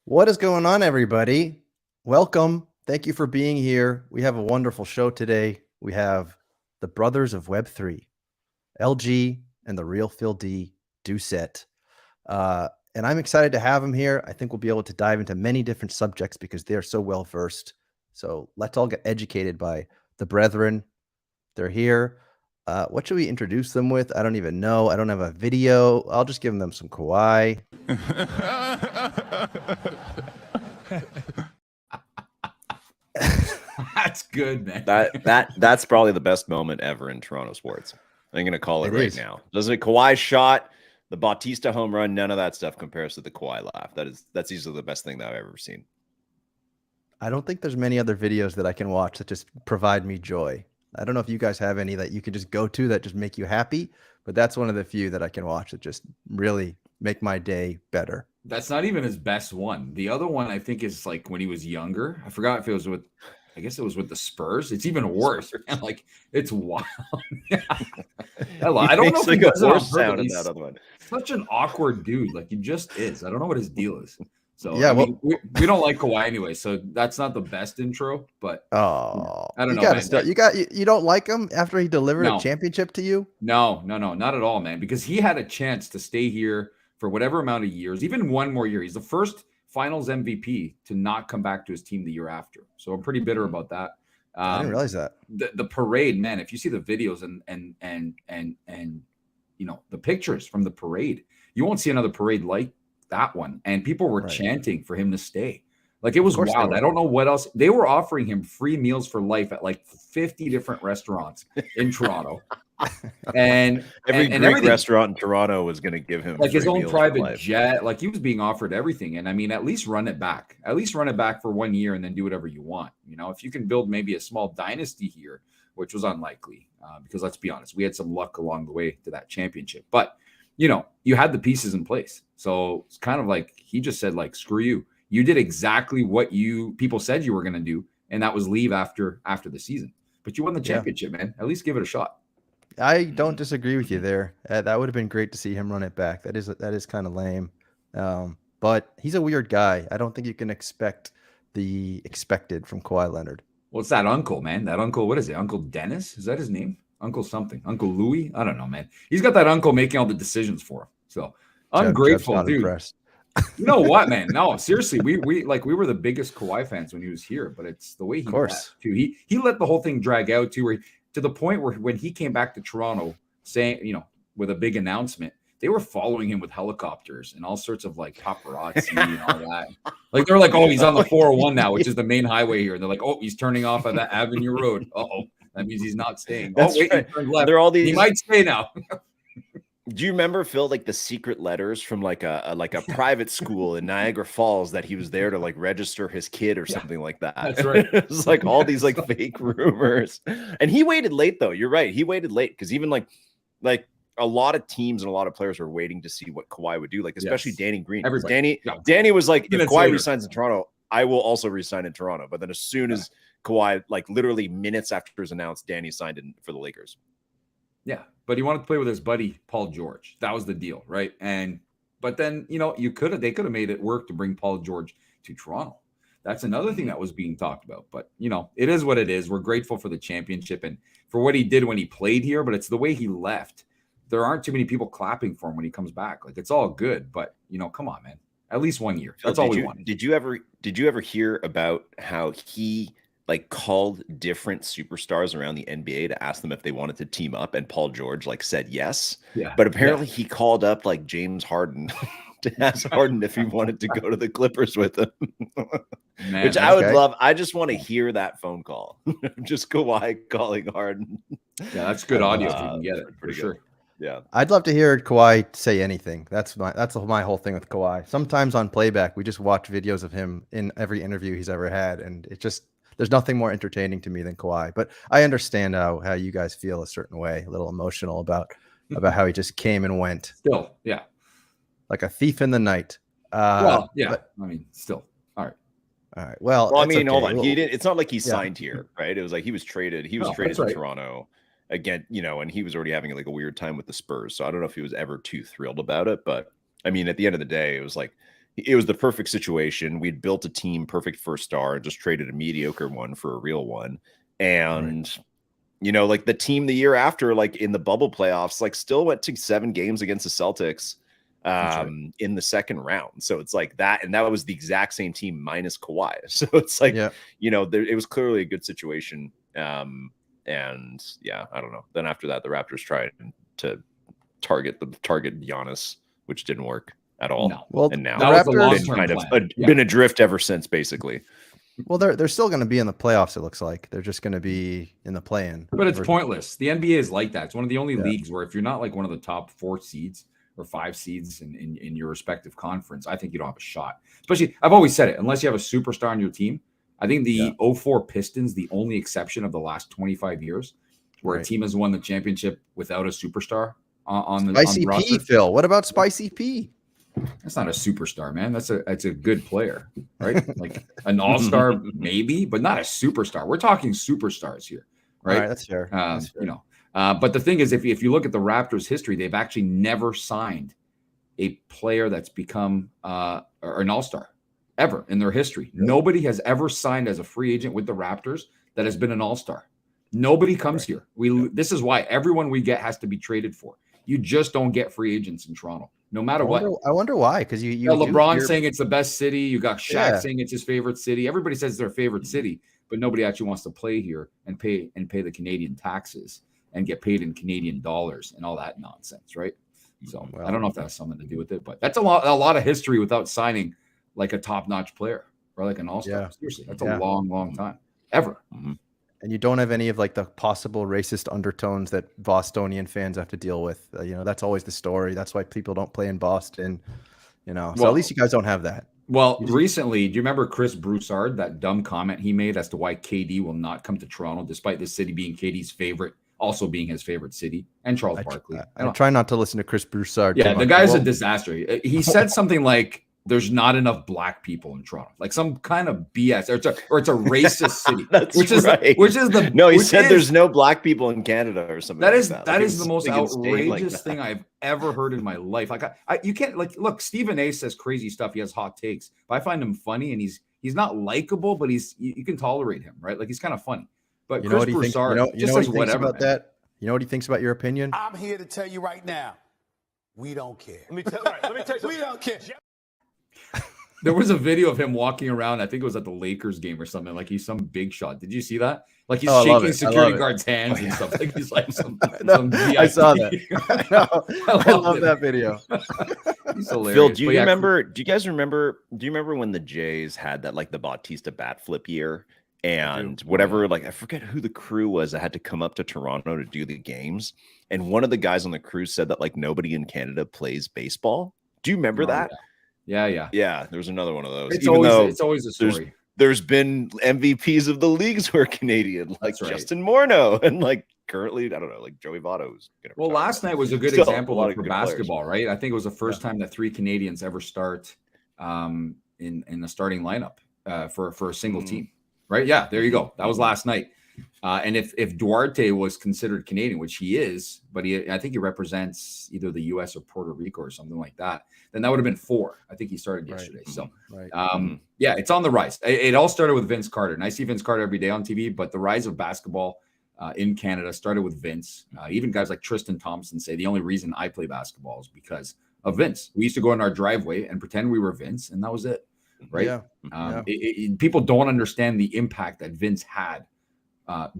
What is going on, everybody? Welcome. Thank you for being here. We have a wonderful show today. We have the brothers of Web3, LG and the real Phil Doucet. And I'm excited to have them here. I think we'll be able to dive into many different subjects because they are so well versed. So let's all get educated by the brethren. They're here. What should we introduce them with? I don't even know. I don't have a video. I'll just give them some Kawhi. That's good, man. That's probably the best moment ever in Toronto sports. I'm gonna call it right now. Doesn't it? Kawhi shot, the Bautista home run, none of that stuff compares to the Kawhi laugh. That's easily the best thing that I've ever seen. I don't think there's many other videos that I can watch that just provide me joy. I don't know if you guys have any that you could just go to that just make you happy, but that's one of the few that I can watch that just really make my day better. That's not even his best one. The other one I think is like when he was younger. I forgot if it was with, I guess it was with the Spurs. It's even worse. Like it's wild. I don't know if he does it on purpose. He's that other one. Such an awkward dude. Like he just is. I don't know what his deal is. So yeah, I mean, we don't like Kawhi anyway, so that's not the best intro. But I don't know. You don't like him after he delivered a championship to you? No, not at all, man. Because he had a chance to stay here for whatever amount of years, even one more year. He's the first Finals MVP to not come back to his team the year after. So I'm pretty bitter about that. I didn't realize that. The parade, man. If you see the videos and you know the pictures from the parade, you won't see another parade like that one. And people were chanting for him to stay. Like it was wild. I don't know what else. They were offering him free meals for life at like 50 different restaurants in Toronto. And every Greek restaurant in Toronto was going to give him like his own private jet. Like he was being offered everything. And I mean, at least run it back. At least run it back for 1 year and then do whatever you want. You know, if you can build maybe a small dynasty here, which was unlikely, because let's be honest, we had some luck along the way to that championship. But you know, you had the pieces in place. So it's kind of like he just said, like, screw you. You did exactly what people said you were going to do, and that was leave after the season. But you won the championship, man. At least give it a shot. I don't disagree with you there. That would have been great to see him run it back. That is kind of lame. But he's a weird guy. I don't think you can expect the expected from Kawhi Leonard. Well, it's that uncle, man. That uncle, what is it? Uncle Dennis? Is that his name? Uncle something. Uncle Louis? I don't know, man. He's got that uncle making all the decisions for him. So ungrateful, dude. You know what, man? No, seriously, we were the biggest Kawhi fans when he was here, but it's the way he left, too. He let the whole thing drag out to the point where when he came back to Toronto saying, you know, with a big announcement, they were following him with helicopters and all sorts of like paparazzi and all that. Like they're like, oh, he's on the 401 now, which is the main highway here. And they're like, oh, he's turning off at that Avenue Road. Uh-oh, that means he's not staying. That's oh, wait, right. he turned left. They're all these. He might stay now. Do you remember, Phil, like the secret letters from like a private school in Niagara Falls that he was there to like register his kid or something like that? That's right. It was like all these like fake rumors. And he waited late though. You're right. He waited late because even like a lot of teams and a lot of players were waiting to see what Kawhi would do. Like especially Danny Green. Danny was like, if Kawhi resigns in Toronto, I will also resign in Toronto. But then as soon as Kawhi, like literally minutes after it was announced, Danny signed in for the Lakers. Yeah, but he wanted to play with his buddy Paul George. That was the deal, right? But then they could have made it work to bring Paul George to Toronto. That's another thing that was being talked about. But it is what it is. We're grateful for the championship and for what he did when he played here. But it's the way he left. There aren't too many people clapping for him when he comes back. Like it's all good, but come on, man. At least 1 year. That's all we wanted. Did you ever hear about how he like called different superstars around the NBA to ask them if they wanted to team up, and Paul George like said yes. Yeah. But apparently he called up like James Harden to ask Harden if he wanted to go to the Clippers with him. Man, which I would love. I just want to hear that phone call. Just Kawhi calling Harden. Yeah, that's good audio if you can get it for sure. Yeah, I'd love to hear Kawhi say anything. That's my whole thing with Kawhi. Sometimes on playback, we just watch videos of him in every interview he's ever had, and it just there's nothing more entertaining to me than Kawhi. But I understand how you guys feel a certain way, a little emotional about how he just came and went. Still, yeah, like a thief in the night. Well, yeah, but, I mean, still, all right. Well, I mean, hold on. He didn't. It's not like he signed here, right? It was like he was traded. He was traded to Toronto. Again, and he was already having like a weird time with the Spurs. So I don't know if he was ever too thrilled about it. But I mean, at the end of the day, it was the perfect situation. We'd built a team, perfect first star, and just traded a mediocre one for a real one. And, like the team the year after, like in the bubble playoffs, like still went to 7 games against the Celtics in the second round. So it's like that. And that was the exact same team minus Kawhi. So it's like, it was clearly a good situation. And yeah, I don't know. Then after that, the Raptors tried to target Giannis, which didn't work at all. No. Well, and now the Raptors been adrift ever since, basically. Well, they're still going to be in the playoffs. It looks like they're just going to be in the play-in. But it's pointless. The NBA is like that. It's one of the only leagues where if you're not like one of the top 4 seeds or 5 seeds in your respective conference, I think you don't have a shot. Especially, I've always said it, unless you have a superstar on your team. I think the 04 Pistons, the only exception of the last 25 years, where a team has won the championship without a superstar on the Spicy roster. P, Phil. What about Spicy P? That's not a superstar, man. That's a good player, right? Like an all-star, maybe, but not a superstar. We're talking superstars here, right? All right, that's fair. But the thing is, if you look at the Raptors' history, they've actually never signed a player that's become an all-star. Ever in their history. Really? Nobody has ever signed as a free agent with the Raptors that has been an all-star. Nobody comes here. This is why everyone we get has to be traded for. You just don't get free agents in Toronto, no matter what. I wonder why. Because you LeBron saying it's the best city. You got Shaq saying it's his favorite city. Everybody says it's their favorite city, but nobody actually wants to play here and pay the Canadian taxes and get paid in Canadian dollars and all that nonsense, right? So I don't know if that has something to do with it, but that's a lot of history without signing like a top-notch player or like an all-star. Yeah. Seriously, that's a long time ever. Mm-hmm. And you don't have any of like the possible racist undertones that Bostonian fans have to deal with. That's always the story. That's why people don't play in Boston. So at least you guys don't have that. Well, recently, do you remember Chris Broussard, that dumb comment he made as to why KD will not come to Toronto, despite this city being KD's favorite, also being his favorite city, and Charles Barkley? I try not to listen to Chris Broussard. Yeah, the guy's a disaster. He said something like, there's not enough black people in Toronto, like some kind of BS, or it's a racist city. He said there's no black people in Canada or something. That is the most outrageous thing I've ever heard in my life. Like you can't look. Stephen A says crazy stuff. He has hot takes, but I find him funny, and he's not likable, but you can tolerate him, right? Like he's kind of funny. But Chris Broussard just says whatever about that. You know what he thinks about your opinion? I'm here to tell you right now, we don't care. Let me tell you, we don't care. There was a video of him walking around. I think it was at the Lakers game or something. Like he's some big shot. Did you see that? Like he's I love shaking it. security I love it. guards' hands Oh, and yeah. stuff. Like he's like some I VIP. saw that. I know. I love it. that video. He's hilarious. Phil, do you But yeah, remember? Do you guys remember? Do you remember when the Jays had that like the Bautista bat flip year and whatever? Like I forget who the crew was that had to come up to Toronto to do the games, and one of the guys on the crew said that like nobody in Canada plays baseball. Do you remember that? Yeah. Yeah, there was another one of those. It's always a story. There's been MVPs of the leagues who are Canadian, like Justin Morneau, and like currently, I don't know, like Joey Votto's. Well, last night was a good example for basketball, right? I think it was the first time that 3 Canadians ever start in the starting lineup for a single team, right? Yeah, there you go. That was last night. And if Duarte was considered Canadian, which he is, but I think he represents either the U.S. or Puerto Rico or something like that, then that would have been 4. I think he started yesterday. So, yeah, it's on the rise. It all started with Vince Carter, and I see Vince Carter every day on TV. But the rise of basketball in Canada started with Vince. Even guys like Tristan Thompson say the only reason I play basketball is because of Vince. We used to go in our driveway and pretend we were Vince, and that was it, right? People don't understand the impact that Vince had.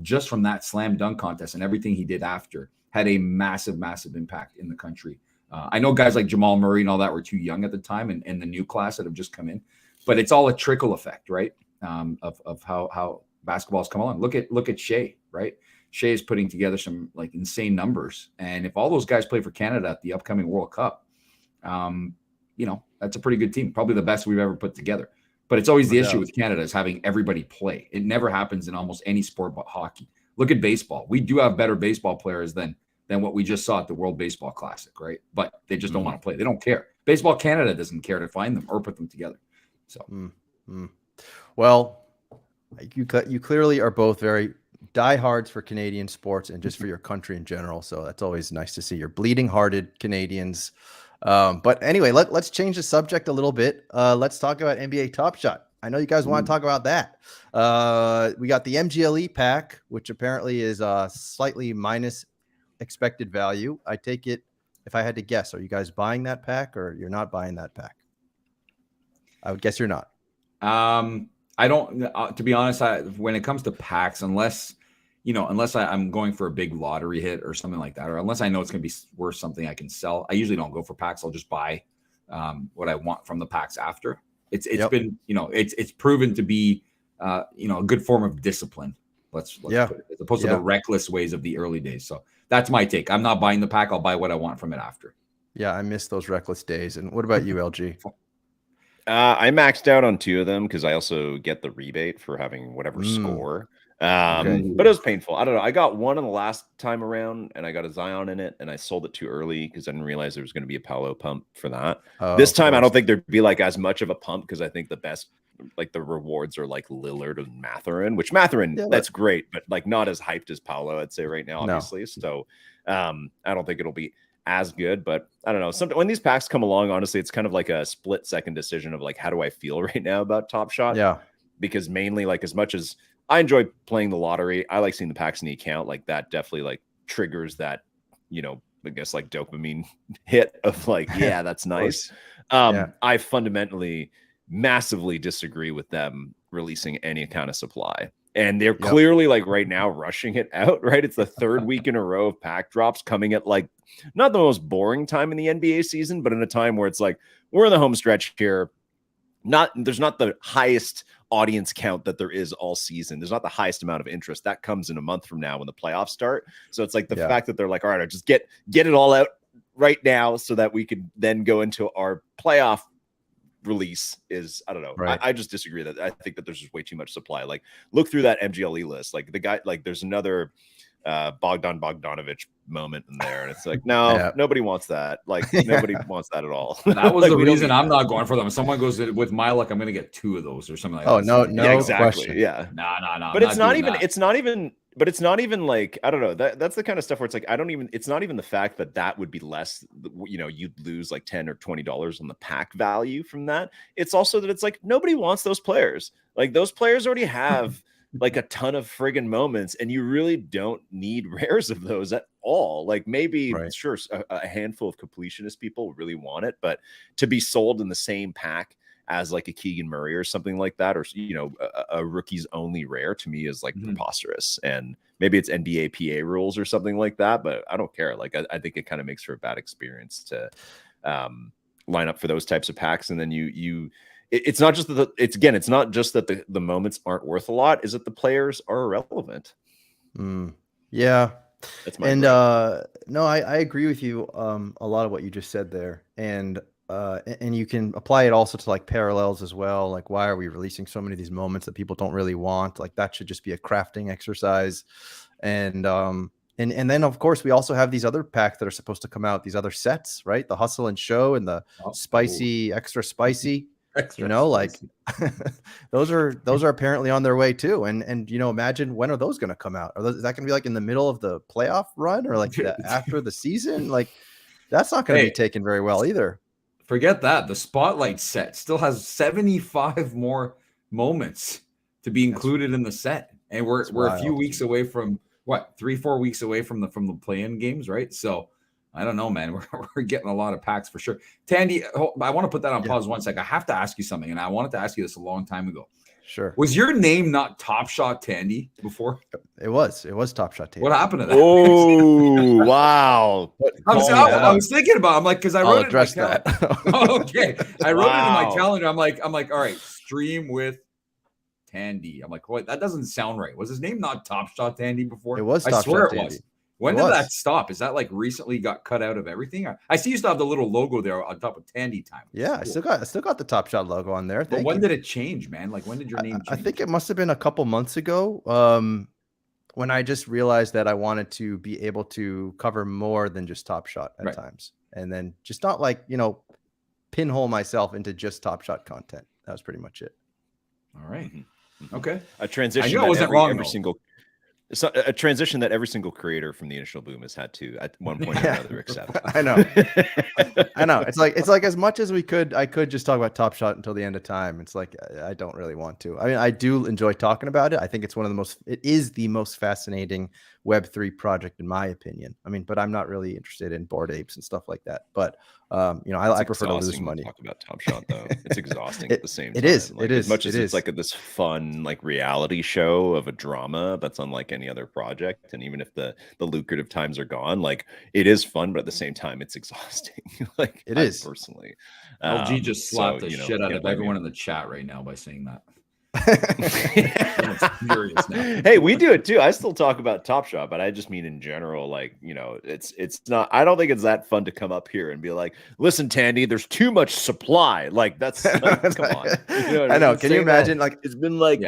Just from that slam dunk contest and everything he did after had a massive, massive impact in the country. I know guys like Jamal Murray and all that were too young at the time and the new class that have just come in, but it's all a trickle effect, right? Of how basketball's come along. Look at Shea, right? Shea is putting together some like insane numbers. And if all those guys play for Canada at the upcoming World Cup, that's a pretty good team. Probably the best we've ever put together. But it's always the issue with Canada is having everybody play. It never happens in almost any sport but hockey. Look at baseball. We do have better baseball players than what we just saw at the World Baseball Classic, right? But they just don't want to play. They don't care. Baseball Canada doesn't care to find them or put them together. So, well, you clearly are both very diehards for Canadian sports and just for your country in general. So that's always nice to see. You're bleeding-hearted Canadians. But anyway, let's change the subject a little bit. Let's talk about NBA Top Shot. I know you guys want to talk about that. We got the MGLE pack, which apparently is slightly minus expected value. I take it, if I had to guess, are you guys buying that pack or you're not buying that pack? I would guess you're not. I don't, to be honest, when it comes to packs, unless I'm going for a big lottery hit or something like that, or unless I know it's going to be worth something I can sell, I usually don't go for packs. I'll just buy what I want from the packs after. It's been, it's proven to be, a good form of discipline. Let's put it, as opposed to the reckless ways of the early days. So that's my take. I'm not buying the pack. I'll buy what I want from it after. Yeah, I miss those reckless days. And what about you, LG? I maxed out on 2 of them because I also get the rebate for having whatever score. But it was painful. I don't know. I got one on the last time around and I got a Zion in it and I sold it too early because I didn't realize there was going to be a Paolo pump for that. This time, I don't think there'd be like as much of a pump because I think the best, like the rewards are like Lillard and Mathurin, which Mathurin, that's great, but like not as hyped as Paolo, I'd say right now, obviously. No. So I don't think it'll be as good, but I don't know. When these packs come along, honestly, it's kind of like a split second decision of like, how do I feel right now about Top Shot? Yeah. Because mainly like as much as I enjoy playing the lottery, I like seeing the packs in the account. Like that definitely like triggers that, I guess like dopamine hit of like, yeah, that's nice. I fundamentally massively disagree with them releasing any kind of supply. And they're clearly like right now rushing it out, right? It's the 3rd week in a row of pack drops coming at like not the most boring time in the NBA season, but in a time where it's like we're in the home stretch here. There's not the highest audience count that there is all season. There's not the highest amount of interest that comes in a month from now when the playoffs start. So it's like the fact that they're like, all right, just get it all out right now so that we could then go into our playoff release is, I don't know. Right. I just disagree that I think that there's just way too much supply. Like look through that MGLE list. Like the guy, like there's another Bogdanovich moment in there. And it's like, no, nobody wants that. Like nobody wants that at all. That was like, the reason I'm not going for them. If someone goes with my luck, I'm going to get 2 of those or something like that. Oh, no, exactly. Question. Yeah. No. But it's not even like, I don't know. That's the kind of stuff where it's like, it's not even the fact that would be less, you'd lose like $10 or $20 on the pack value from that. It's also that it's like, nobody wants those players. Like those players already have like a ton of friggin' moments and you really don't need rares of those at all. Like maybe sure a handful of completionist people really want it, but to be sold in the same pack as like a Keegan Murray or something like that, or a rookies only rare, to me is like preposterous. And maybe it's NBA PA rules or something like that, but I don't care. Like I think it kind of makes for a bad experience to line up for those types of packs, and then it's not just that it's not just that the moments aren't worth a lot, is that the players are irrelevant. Yeah. That's my no, I agree with you a lot of what you just said there, and you can apply it also to like parallels as well. Like, why are we releasing so many of these moments that people don't really want? Like, that should just be a crafting exercise. And then of course we also have these other packs that are supposed to come out, these other sets, right? The hustle and show and the spicy, extra spicy. Like those are apparently on their way too. And imagine, when are those going to come out? Is that going to be like in the middle of the playoff run, or like after the season? Like, that's not going to be taken very well either. Forget that. The spotlight set still has 75 more moments to be included in the set, and we're a few weeks away from 3-4 weeks away from the play-in games, right? So I don't know, man. We're getting a lot of packs for sure. Tandy, I want to put that on pause 1 sec. I have to ask you something, and I wanted to ask you this a long time ago. Sure. Was your name not Top Shot Tandy before? It was Top Shot Tandy. What happened to that? Oh, wow. I was thinking about it. I'm like, because I wrote it in my that. Okay. I wrote it in my calendar. I'm like, all right, stream with Tandy. I'm like, what? That doesn't sound right. Was his name not Top Shot Tandy before? It was Top I swear Shot it Tandy. was. When did that stop? Is that like recently got cut out of everything? I see you still have the little logo there on top of Tandy Time. Yeah, cool. I still got the Top Shot logo on there. But when did it change, man? Like, when did your name change? I think it must have been a couple months ago. When I just realized that I wanted to be able to cover more than just Top Shot at times, and then just not like pinhole myself into just Top Shot content. That was pretty much it. All right. Okay. A transition. I knew I wasn't wrong. It's a transition that every single creator from the initial boom has had to at one point or another accept. I know. It's like as much as I could just talk about Top Shot until the end of time. It's like, I don't really want to. I mean, I do enjoy talking about it. I think it is the most fascinating Web3 project in my opinion. I mean, but I'm not really interested in Bored Apes and stuff like that. But I prefer to lose money. Talk about Top Shot though. It's exhausting at the same time. It is. Like, it is. As much as it's like this fun like reality show of a drama that's unlike any other project, and even if the lucrative times are gone, like, it is fun, but at the same time it's exhausting. Like, it is personally. LG just slapped the shit out of everyone in the chat right now by saying that. Hey, we do it too. I still talk about Top Shot, but I just mean in general, like, it's not, I don't think it's that fun to come up here and be like, listen, Tandy, there's too much supply. Like, that's like, come on. I know. Can you imagine? Like, it's been like,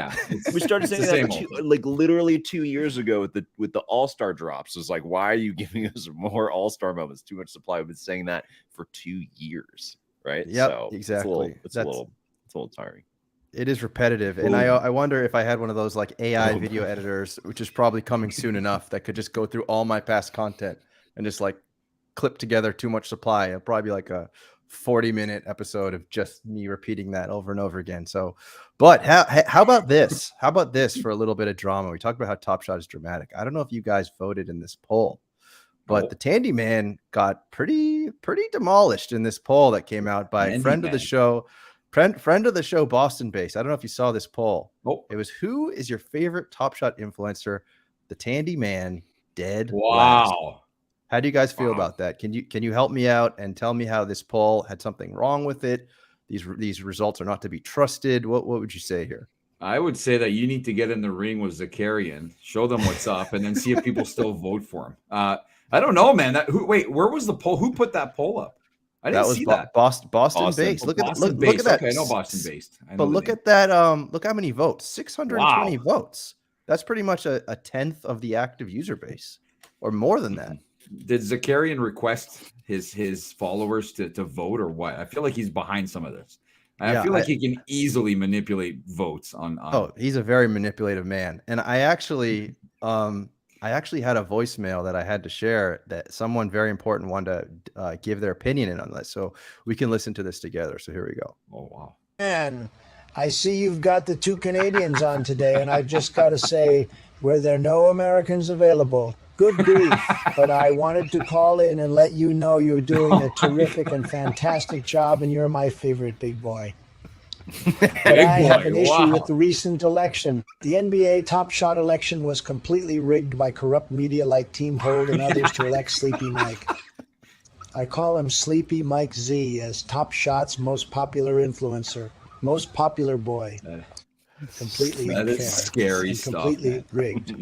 we started saying that like literally 2 years ago with the All-Star drops. It's like, why are you giving us more All-Star moments? Too much supply. We've been saying that for 2 years, right? Yeah, so exactly. It's a little tiring. It is repetitive. And I wonder if I had one of those like AI video editors, which is probably coming soon enough, that could just go through all my past content and just like clip together too much supply. It'll probably be like a 40-minute episode of just me repeating that over and over again. So, but how about this? How about this for a little bit of drama? We talked about how Top Shot is dramatic. I don't know if you guys voted in this poll, but the Tandy Man got pretty demolished in this poll that came out by a friend of the show. Friend of the show, Boston based. I don't know if you saw this poll. It was, who is your favorite Top Shot influencer? The Tandy Man, dead. Wow. Last. How do you guys feel about that? Can you help me out and tell me how this poll had something wrong with it? These results are not to be trusted. What would you say here? I would say that you need to get in the ring with Zakarian, show them what's up, and then see if people still vote for him. I don't know, man. Where was the poll? Who put that poll up? I didn't see that. Boston based. Look at that. Okay, no, Boston based. But look at that. Look how many votes. 620 votes. That's pretty much a tenth of the active user base, or more than that. Did Zakarian request his followers to vote, or what? I feel like he's behind some of this. I feel like he can easily manipulate votes on. Oh, he's a very manipulative man. And I actually had a voicemail that I had to share that someone very important wanted to give their opinion in on this. So we can listen to this together. So here we go. Oh, wow. Man, I see you've got the two Canadians on today, and I've just got to say, were there no Americans available? Good grief. But I wanted to call in and let you know you're doing a terrific and fantastic job, and you're my favorite big boy. But I have an issue Wow. with the recent election. The NBA Top Shot election was completely rigged by corrupt media like Team Hold and others to elect Sleepy Mike. I call him Sleepy Mike Z as Top Shot's most popular influencer, most popular boy. Completely That unfair is scary and stuff, completely man. rigged.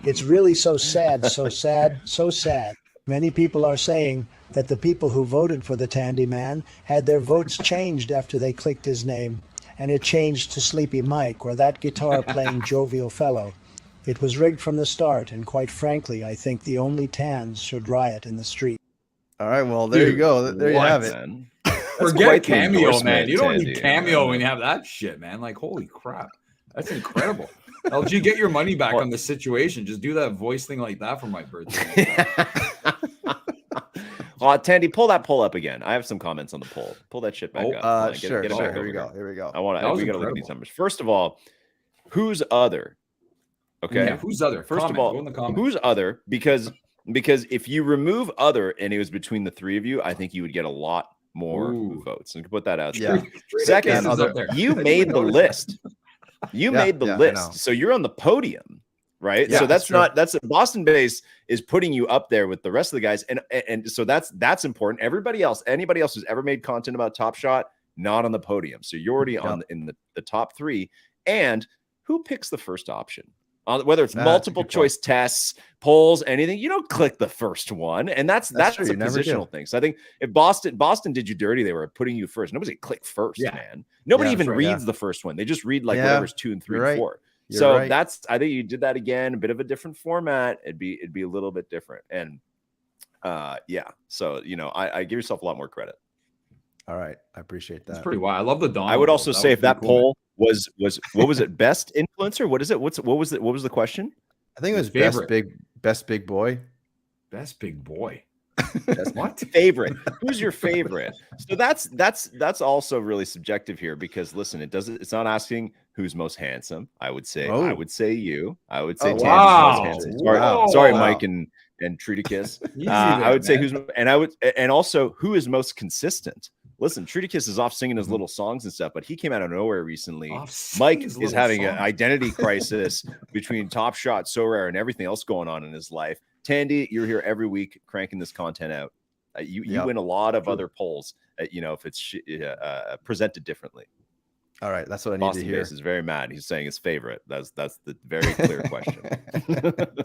It's really so sad, so sad, so sad. Many people are saying that the people who voted for the Tandy Man had their votes changed after they clicked his name, and it changed to Sleepy Mike or that guitar-playing jovial fellow. It was rigged from the start, and quite frankly, I think the only tans should riot in the street. All right, well, there you Dude, go. There you what? have it. Man. Forget quite the Cameo, man. endorsement, You don't Tandy. need Cameo when you have that shit, man. Like, holy crap. That's incredible. LG, get your money back on the situation. Just do that voice thing like that for my birthday. Tandy, pull that poll up again. I have some comments on the poll. Pull that shit back up. Sure. Get it Sure. back Here over we go. Here we go. I want That to. was We got to look at incredible. these numbers. First of all, who's other? Okay. Yeah, who's other? First Comment. of all, Go in the comments. who's other? Because if you remove other and it was between the three of you, I think you would get a lot more Ooh. votes. And put that out Yeah. there. Second, Is up there. you made the list. You made the I know. list, so you're on the podium, right? Yeah, so that's true. that's a Boston base is putting you up there with the rest of the guys, and so that's important. Anybody else who's ever made content about Top Shot, not on the podium, so you're already on in the top three. And who picks the first option? Whether it's multiple choice tests, polls, anything, you don't click the first one, and that's true. a You never positional do. thing. So I think if Boston did you dirty, they were putting you first. Nobody click first, Yeah. man. Nobody Yeah, even that's right, reads the first one. They just read like Yeah, whatever's 2 and 3 you're and right. 4. You're So right. I think you did that again, a bit of a different format. It'd be a little bit different, and yeah. So I give yourself a lot more credit. All right. I appreciate that. That's pretty wild. I love the Don. I would poll. also That say was if that pretty cool, man. poll was what was it, best influencer? What is it? What was the question? I think it was Your favorite. best big boy. Best big boy. What favorite? Who's your favorite? So that's also really subjective here, because listen, it's not asking who's most handsome. I would say you. I would say Tandy's wow. most handsome. Wow. Sorry, Wow. Mike and Triticus. Easy I there, would say man. and also who is most consistent. Listen, Triticus is off singing his little songs and stuff, but he came out of nowhere recently. Mike is having an identity crisis between Top Shot, So Rare, and everything else going on in his life. Tandy, you're here every week cranking this content out. You win a lot of other polls, if it's presented differently. All right, that's what I need Boston to hear. Base is very mad. He's saying his favorite. That's the very clear question.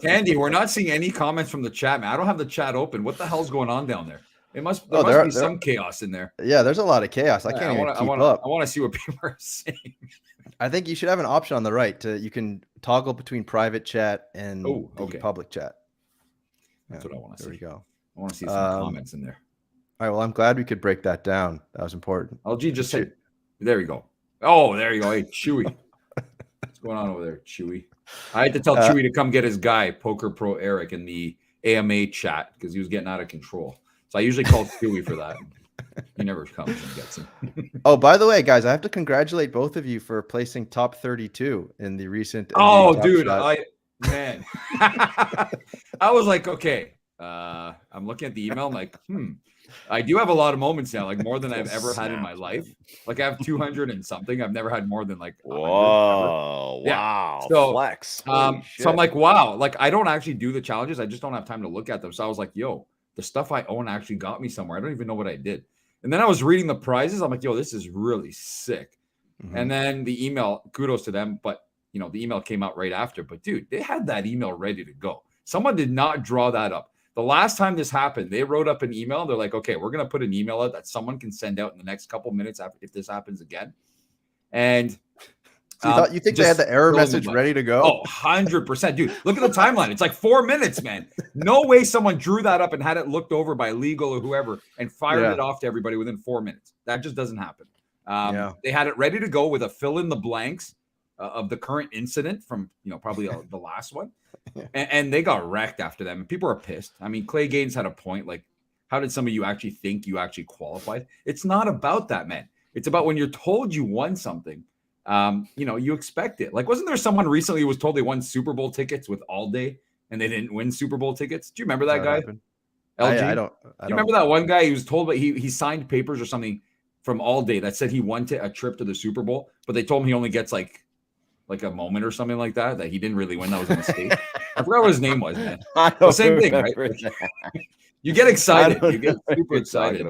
Tandy, we're not seeing any comments from the chat, man. I don't have the chat open. What the hell's going on down there? There must be some chaos in there. Yeah, there's a lot of chaos. I can't even keep up. I want to see what people are saying. I think you should have an option on the right you can toggle between private chat and the public chat. That's what I want to see. There we go. I want to see some comments in there. All right. Well, I'm glad we could break that down. That was important. LG just said, there we go. Oh, there you go. Hey, Chewy. What's going on over there, Chewy? I had to tell Chewy to come get his guy, Poker Pro Eric, in the AMA chat because he was getting out of control. So I usually call Chewy for that. He never comes and gets him. Oh, by the way, guys, I have to congratulate both of you for placing top 32 in the recent. Oh, Top dude, Shot. man, I was like, okay. I'm looking at the email. I'm like, I do have a lot of moments now, like more than I've ever had in my life. Like I have 200 and something. I've never had more than like 100 whoa, ever. wow, Yeah. So, flex. so I'm like, wow, like I don't actually do the challenges. I just don't have time to look at them. So I was like, yo, the stuff I own actually got me somewhere. I don't even know what I did. And then I was reading the prizes. I'm like, yo, this is really sick. Mhm. And then the email, kudos to them, but the email came out right after. But dude, they had that email ready to go. Someone did not draw that up. The last time this happened, they wrote up an email. They're like, okay, we're going to put an email out that someone can send out in the next couple minutes after if this happens again. And so you think they had the error message ready to go? Oh, 100%. Dude, look at the timeline. It's like 4 minutes, man. No way someone drew that up and had it looked over by legal or whoever and fired it off to everybody within 4 minutes. That just doesn't happen. They had it ready to go with a fill in the blanks of the current incident from, probably the last one. And they got wrecked after them. And people are pissed. I mean, Clay Gaines had a point. Like, how did some of you actually think you actually qualified? It's not about that, man. It's about when you're told you won something, you expect it. Like, wasn't there someone recently who was told they won Super Bowl tickets with All Day and they didn't win Super Bowl tickets? Do you remember that guy? Happened? LG? I don't. You remember that one guy who was told, but he signed papers or something from All Day that said he won a trip to the Super Bowl, but they told him he only gets like a moment or something like that he didn't really win. That was a mistake. I forgot what his name was, man. The same thing, right? You get excited. You get super excited.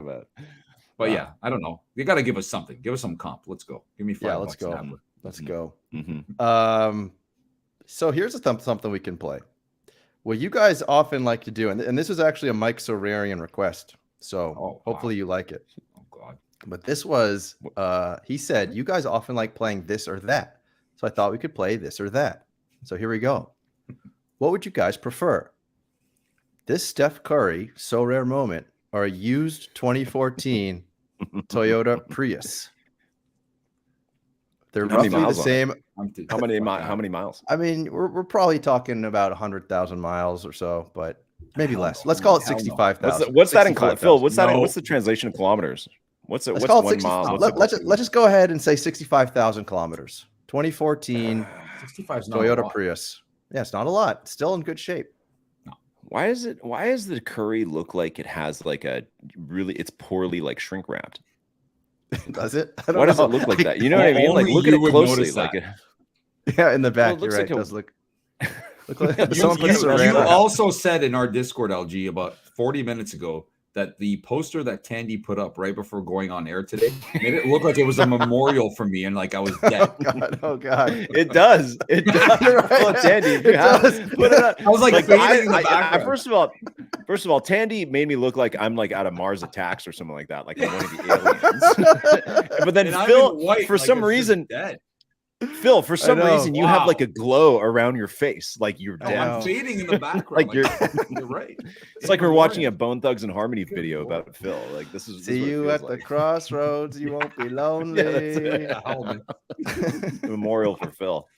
But yeah, I don't know. You got to give us something. Give us some comp. Let's go. Give me $5. Yeah, let's go. An hour. Let's go. Mm-hmm. So here's something we can play. What you guys often like to do, and this was actually a Mike Sorarian request. So hopefully you like it. Oh God. But this was he said you guys often like playing this or that. So I thought we could play this or that. So here we go. What would you guys prefer? This Steph Curry so rare moment or a used 2014 Toyota Prius? They're roughly the same. How many miles? I mean, we're probably talking about 100,000 miles or so, but maybe less. Let's call it 65,000. What's that in Phil? What's that? What's the translation of kilometers? What's 1 mile? Let's just go ahead and say 65,000 kilometers. 2014 Toyota Prius. Yeah, it's not a lot. It's still in good shape. Why does the Curry look like it has like it's poorly like shrink wrapped? Does it? Why does it look like that? You know what I mean? Like look at it closely. Yeah, in the back, you're right. It does look like you also said in our Discord, LG, about 40 minutes ago that the poster that Tandy put up right before going on air today made it look like it was a memorial for me and like I was dead. Oh God. It does. It does. Oh, Tandy, it does. Put it up. I was like first of all, Tandy made me look like I'm like out of Mars Attacks or something like that, like I'm one of the aliens. But then Phil, for some reason, Phil, for some reason, you have like a glow around your face, like you're dead. I'm fading in the background. Like you're right. It's like we're watching a Bone Thugs and Harmony video about Phil. Like this is. See you at the crossroads. You won't be lonely. Memorial for Phil.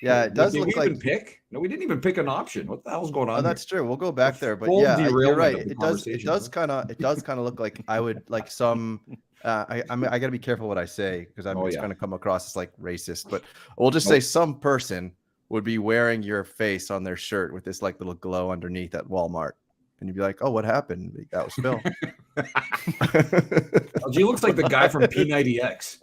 Yeah, it does look like. No, we didn't even pick an option. What the hell's going on? Oh, that's true. We'll go back there, but yeah, you're right. It does kind of look like I would like some. I got to be careful what I say because it's going to come across as like racist. But we'll just say some person would be wearing your face on their shirt with this like little glow underneath at Walmart, and you'd be like, "Oh, what happened? That was Phil." LG looks like the guy from P90X.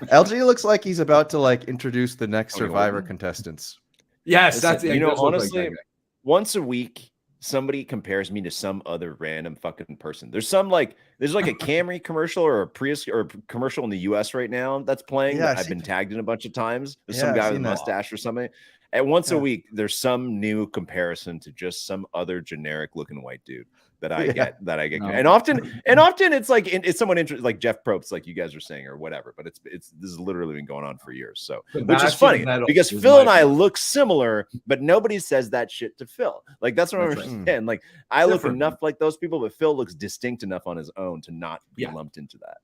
LG looks like he's about to like introduce the next Survivor contestants. Yes, that's it. Honestly, like once a week somebody compares me to some other random fucking person. There's like a Camry commercial or a Prius or a commercial in the US right now that's playing that I've been tagged in a bunch of times. There's some guy with a mustache or something. And once a week, there's some new comparison to just some other generic looking white dude that I get. And often it's like it's someone interested, like Jeff Probst, like you guys are saying, or whatever. But this has literally been going on for years. So which is funny because Phil and I look similar, but nobody says that shit to Phil. Like that's what I'm saying. Like I look enough like those people, but Phil looks distinct enough on his own to not be lumped into that.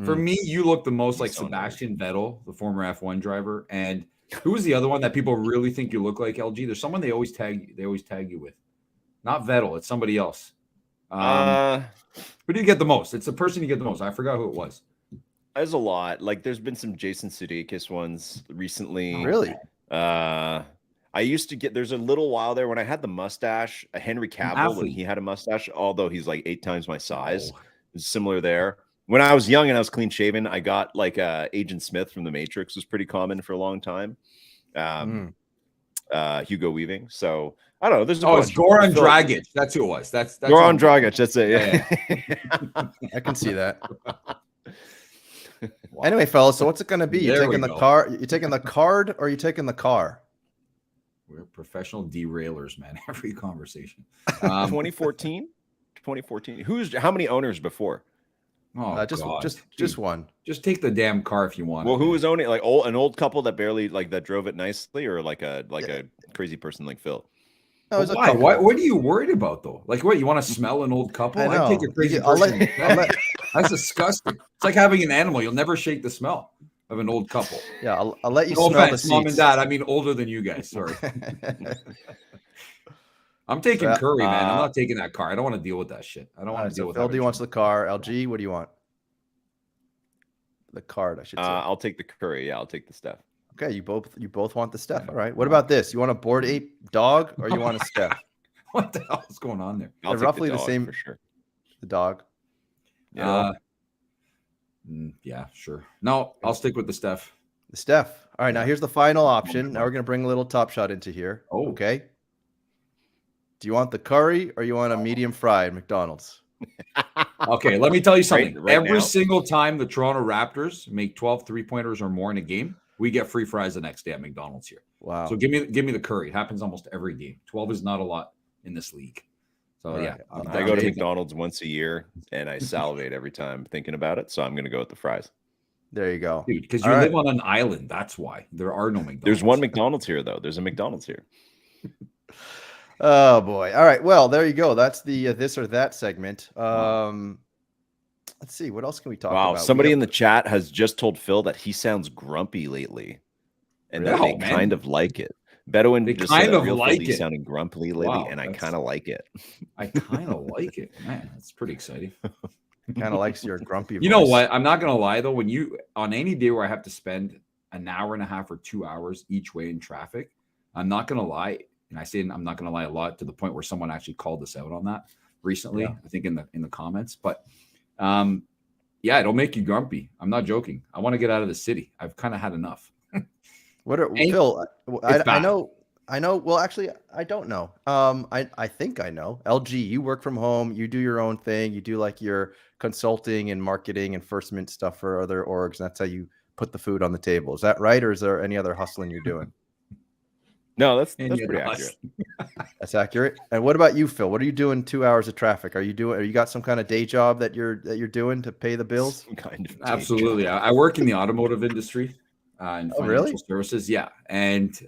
For me, you look the most like Sebastian Vettel, the former F1 driver, and who was the other one that people really think you look like, LG? There's someone they always tag you with. Not Vettel, it's somebody else. Who do you get the most? It's the person you get the most. I forgot who it was. There's a lot. Like there's been some Jason Sudeikis ones recently. Oh, really? I used to get there's a little while there when I had the mustache, a Henry Cavill when he had a mustache, although he's like 8 times my size. It's similar there. When I was young and I was clean shaven, I got like Agent Smith from The Matrix was pretty common for a long time. Hugo Weaving. So I don't know. There's it's Goran Dragic. That's who it was. That's Goran Dragic. That's it. Yeah. I can see that. Wow. Anyway, fellas, so what's it going to be? You taking the car? You taking the card or you taking the car? We're professional derailers, man. Every conversation. 2014. How many owners before? Oh, just one. Just take the damn car if you want. Well, who was owning it? Like an old couple that barely that drove it nicely, or like a crazy person like Phil? No, why? What are you worried about though? Like, what you want to smell an old couple? I take a crazy person. That's disgusting. It's like having an animal. You'll never shake the smell of an old couple. Yeah, I'll let you smell the seats. Mom and Dad. I mean, older than you guys. Sorry. I'm taking Curry, man. I'm not taking that car. I don't want to deal with that shit. I don't want to deal with that. LD wants the car. LG, what do you want? The card, I should say. I'll take the Curry. Yeah, I'll take the Steph. Okay, you both want the Steph. All right. What about this? You want a Bored Ape dog or you want a Steph? What the hell is going on there? They're roughly the same for sure. The dog. Yeah. Yeah, sure. No, I'll stick with the Steph. The Steph. All right, now here's the final option. Now we're going to bring a little Top Shot into here. Oh. Okay. Do you want the curry or you want a medium fry at McDonald's? Okay, let me tell you something. Right Every now? single time the Toronto Raptors make 12 3-pointers or more in a game, we get free fries the next day at McDonald's here. Wow. So give me the curry. It happens almost every game. 12 is not a lot in this league. So Right. yeah, I go to McDonald's once a year and I salivate every time thinking about it. So I'm going to go with the fries. There you go. dude, because you live on an island. That's why there are no McDonald's. There's one McDonald's here, though. There's a McDonald's here. Oh boy. All right. Well, there you go. That's the this or that segment. Let's see. What else can we talk about? Wow. Somebody in the chat has just told Phil that he sounds grumpy lately and that Really? they Man. kind of like it. Bedouin They just kind said of real like Philly it. sounding grumpy lately, Wow, and I that's- kind of like it. I kind of like it, man. That's pretty exciting. kind of likes your grumpy voice. You know what? I'm not gonna lie though. When you on any day where I have to spend an hour and a half or 2 hours each way in traffic, I'm not gonna lie, and I say I'm not gonna lie a lot to the point where someone actually called us out on that recently. Yeah. I think in the comments, but yeah, it'll make you grumpy. I'm not joking. I want to get out of the city. I've kind of had enough. What are, And Phil? I bad. know. I know. Well, actually, I don't know. I think I know. LG, you work from home. You do your own thing. You do like your consulting and marketing and first mint stuff for other orgs. And that's how you put the food on the table. Is that right, or is there any other hustling you're doing? No, that's And pretty you're accurate. That's accurate. And what about you, Phil? What are you doing 2 hours of traffic? Are you got some kind of day job that you're doing to pay the bills? Some kind of day Absolutely. job. I work in the automotive industry and Oh, financial really? services. Yeah. And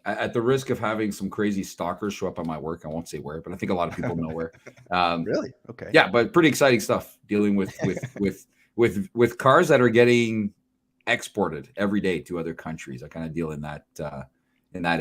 at the risk of having some crazy stalkers show up on my work, I won't say where, but I think a lot of people know where. Really? Okay. Yeah, but pretty exciting stuff dealing with cars that are getting exported every day to other countries. I kind of deal in that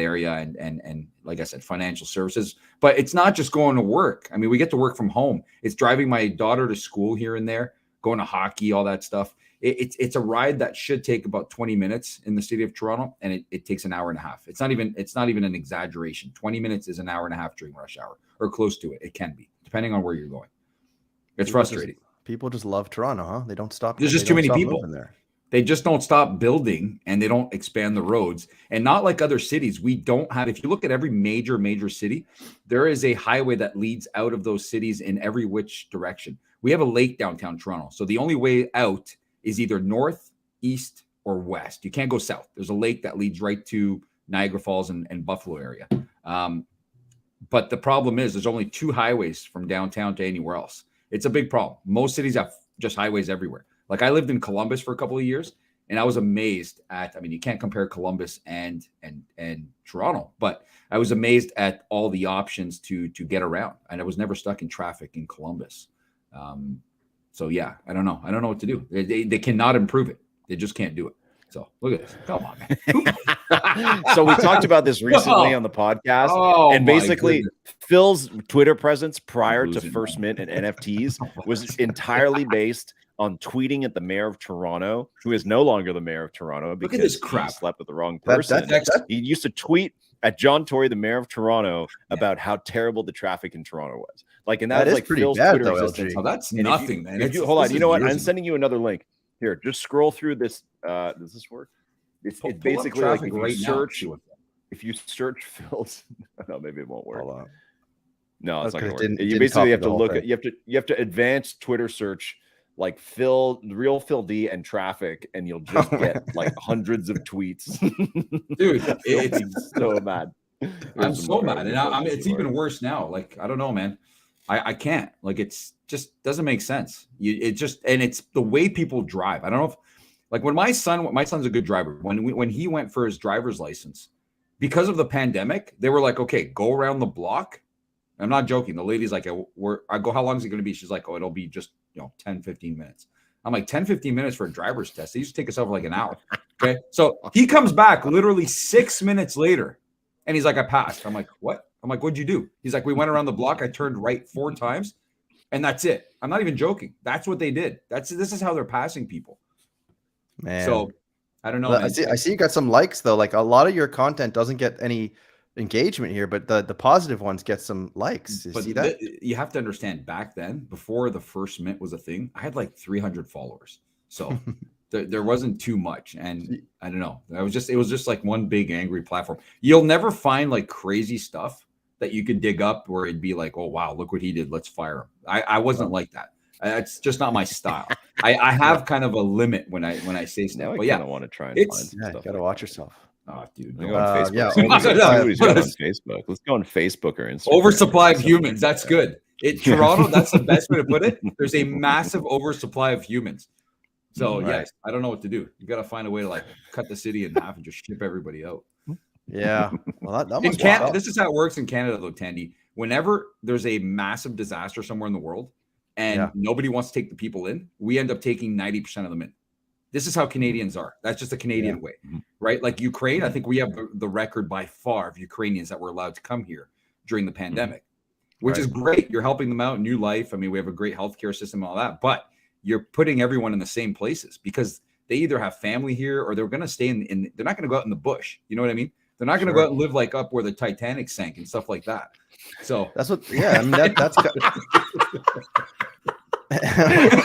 area and like I said, financial services. But it's not just going to work. I mean, we get to work from home. It's driving my daughter to school here and there, going to hockey, all that stuff. It's a ride that should take about 20 minutes in the city of Toronto, and it takes an hour and a half. It's not even an exaggeration. 20 minutes is an hour and a half during rush hour, or close to it. It can be, depending on where you're going. It's frustrating. People just love Toronto, huh? They don't stop. There's just they too don't many stop people. moving there. They just don't stop building, and they don't expand the roads. And not like other cities, we don't have. If you look at every major city, there is a highway that leads out of those cities in every which direction. We have a lake downtown Toronto, so the only way out is either north, east, or west. You can't go south. There's a lake that leads right to Niagara Falls and Buffalo area. But the problem is there's only 2 highways from downtown to anywhere else. It's a big problem. Most cities have just highways everywhere. Like I lived in Columbus for a couple of years, and I was amazed at, I mean, you can't compare Columbus and Toronto, but I was amazed at all the options to get around. And I was never stuck in traffic in Columbus. So yeah, I don't know. I don't know what to do. They cannot improve it. They just can't do it. So look at this. Come on, man. So we talked about this recently on the podcast, and basically Phil's Twitter presence prior to First Mint and NFTs was entirely based on tweeting at the mayor of Toronto, who is no longer the mayor of Toronto because this crap. he slept with the wrong person. He used to tweet at John Tory, the mayor of Toronto, about how terrible the traffic in Toronto was. Like, and that was is like pretty Phil's bad, Twitter though, existence. LG. Oh, that's And nothing, man. Hold on. You know what? I'm years ago. sending you another link. Here, just scroll through this. Does this work? It's Pull up basically like traffic if you right now. search. If you search Phil's, no, maybe it won't work. Hold on. No, it's not Okay, gonna it work. didn't You basically copy have the to whole look thing. at you have to advance Twitter search like Phil, real Phil D, and traffic, and you'll just get like hundreds of tweets. Dude, it's so mad. I'm so mad, and I mean, it's even worse now. Like, I don't know, man. I can't. Like, it's just doesn't make sense. It's the way people drive. I don't know if, like, when my son's a good driver. When he went for his driver's license, because of the pandemic, they were like, okay, go around the block. I'm not joking. The lady's like, I go, how long is it going to be? She's like, oh, it'll be just 10, 15 minutes. I'm like, 10, 15 minutes for a driver's test. They used to take us over like an hour. Okay. So he comes back literally 6 minutes later. And he's like, I passed. I'm like, what? I'm like, what'd you do? He's like, we went around the block. I turned right 4 times, and that's it. I'm not even joking. That's what they did. This is how they're passing people. Man. So I don't know. Well, man. I see you got some likes though. Like a lot of your content doesn't get any engagement here, but the positive ones get some likes. You But see that? you have to understand, back then, before the first mint was a thing, I had like 300 followers. So there wasn't too much. And I don't know. It was just like one big angry platform. You'll never find like crazy stuff that you could dig up where it'd be like, oh, wow, look what he did. Let's fire him. I wasn't like that. It's just not my style. I have kind of a limit when I say stuff. Now I But kind of want to try and find some Yeah, stuff. you gotta watch yourself. Oh, dude. Go on Facebook. Yeah, Somebody's got on Facebook. Let's go on Facebook or Instagram. Oversupply of humans. That's good. Toronto, that's the best way to put it. There's a massive oversupply of humans. So yes, I don't know what to do. You got to find a way to like cut the city in half and just ship everybody out. Yeah. Well, that In must Canada, this is how it works in Canada, though, Tandy. Whenever there's a massive disaster somewhere in the world and nobody wants to take the people in, we end up taking 90% of them in. This is how Canadians are. That's just a Canadian way, right? Like Ukraine, I think we have the record by far of Ukrainians that were allowed to come here during the pandemic, which is great. You're helping them out, new life. I mean, we have a great healthcare system and all that, but you're putting everyone in the same places because they either have family here or they're going to stay in they're not going to go out in the bush. You know what I mean? They're not going to go out and live like up where the Titanic sank and stuff like that. So that's what, I mean, that's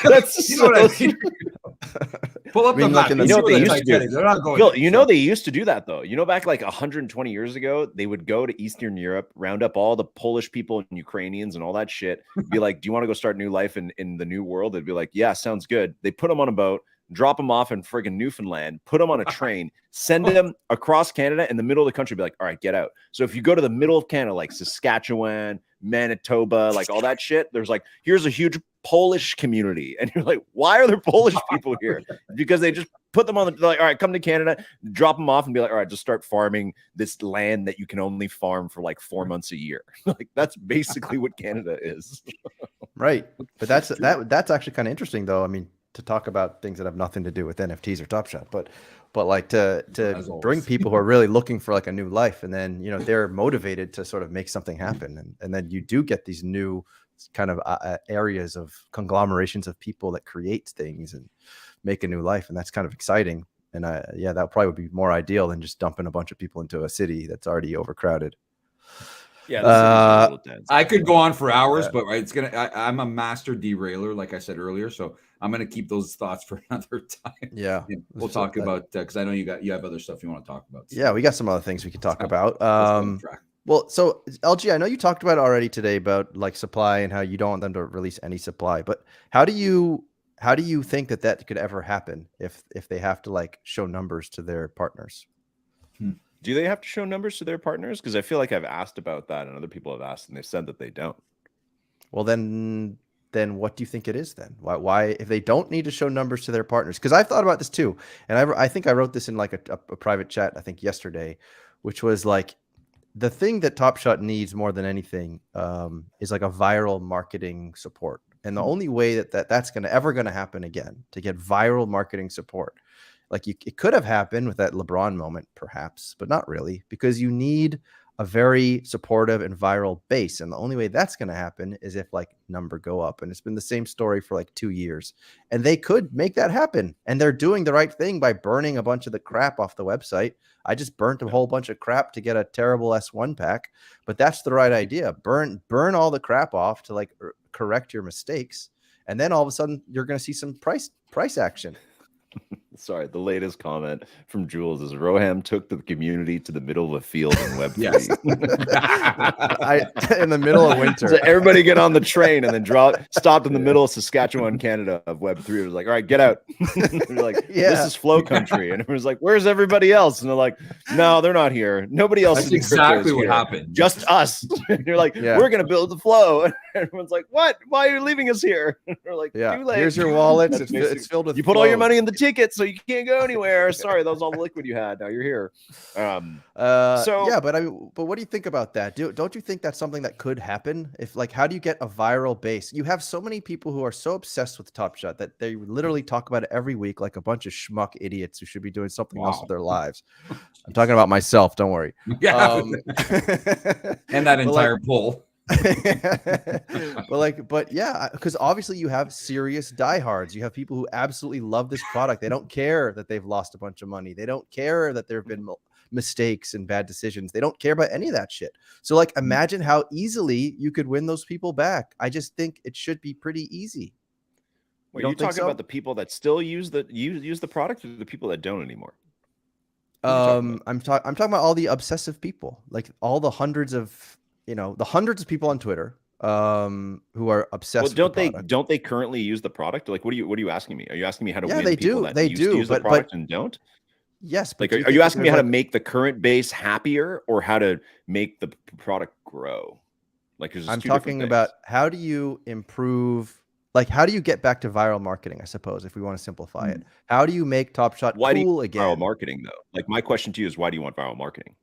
that's you know what I mean? Pull up the map. You know what they used to do? They're not going. Phil, you know they used to do that though. You know, back like 120 years ago, they would go to Eastern Europe, round up all the Polish people and Ukrainians and all that shit. Be like, "Do you want to go start a new life in the new world?" They'd be like, "Yeah, sounds good." They put them on a boat, drop them off in friggin' Newfoundland, put them on a train, send them across Canada in the middle of the country. Be like, "All right, get out." So if you go to the middle of Canada, like Saskatchewan, Manitoba, like all that shit, there's like, here's a huge Polish community, and you're like, why are there Polish people here? Because they just put them on they're like, all right, come to Canada, drop them off, and be like, all right, just start farming this land that you can only farm for like 4 months a year. Like that's basically what Canada is. Right, but that's actually kind of interesting, though. I mean, to talk about things that have nothing to do with NFTs or Top Shot, but like to bring people who are really looking for like a new life, and then they're motivated to sort of make something happen, and then you do get these new kind of areas of conglomerations of people that create things and make a new life, and that's kind of exciting. And that probably would be more ideal than just dumping a bunch of people into a city that's already overcrowded. Yeah, I could go on for hours, but I'm a master derailer, like I said earlier, so I'm gonna keep those thoughts for another time. Yeah, we'll talk about because I know you have other stuff you want to talk about. So. Yeah, we got some other things we could talk about. Well, so LG, I know you talked about it already today about like supply and how you don't want them to release any supply, but how do you think that could ever happen if they have to like show numbers to their partners? Do they have to show numbers to their partners? Because I feel like I've asked about that and other people have asked and they've said that they don't. Well, then what do you think it is then? Why if they don't need to show numbers to their partners? Because I've thought about this too. And I think I wrote this in like a private chat, I think yesterday, which was like, the thing that Top Shot needs more than anything is like a viral marketing support. And the only way that's ever going to happen again, to get viral marketing support, like it could have happened with that LeBron moment, perhaps, but not really, because you need a very supportive and viral base. And the only way that's going to happen is if like number go up. And it's been the same story for like 2 years. And they could make that happen. And they're doing the right thing by burning a bunch of the crap off the website. I just burnt a whole bunch of crap to get a terrible S1 pack. But that's the right idea. Burn all the crap off to like correct your mistakes. And then all of a sudden you're going to see some price action. Sorry, the latest comment from Jules is Roham took the community to the middle of a field in Web3. Yes. In the middle of winter. So everybody get on the train and then stopped in the middle of Saskatchewan, Canada of Web3. It was like, all right, get out. They're like, this is flow country. And it was like, where's everybody else? And they're like, no, they're not here. Nobody else. That's exactly what happened. Just us. And you're like, we're going to build the flow. And everyone's like, what? Why are you leaving us here? And we're like, too late. Here's your wallets. It's filled with you put all your money in the ticket, so you can't go anywhere. Sorry, that was all the liquid you had. Now you're here. But what do you think about that? Don't you think that's something that could happen? If like, how do you get a viral base? You have so many people who are so obsessed with Top Shot that they literally talk about it every week, like a bunch of schmuck idiots who should be doing something else with their lives. I'm talking about myself. Don't worry. Yeah. And that entire poll. but yeah, because obviously you have serious diehards. You have people who absolutely love this product. They don't care that they've lost a bunch of money. They don't care that there have been mistakes and bad decisions. They don't care about any of that shit. So like, imagine how easily you could win those people back. I just think it should be pretty easy. Well, you're talking about the people that still use the product, or the people that don't anymore? I'm talking about all the obsessive people, like all the hundreds of people on Twitter who are obsessed. Well, don't they currently use the product? Like, what are you asking me? Are you asking me how to win they people do. that They used do, to use the product and don't? Yes, but like, are you asking me how to make the current base happier, or how to make the product grow? Like, I'm talking about how do you improve, like how do you get back to viral marketing, I suppose, if we want to simplify it. How do you make Top Shot cool again? Viral marketing, though. Like, my question to you is, why do you want viral marketing?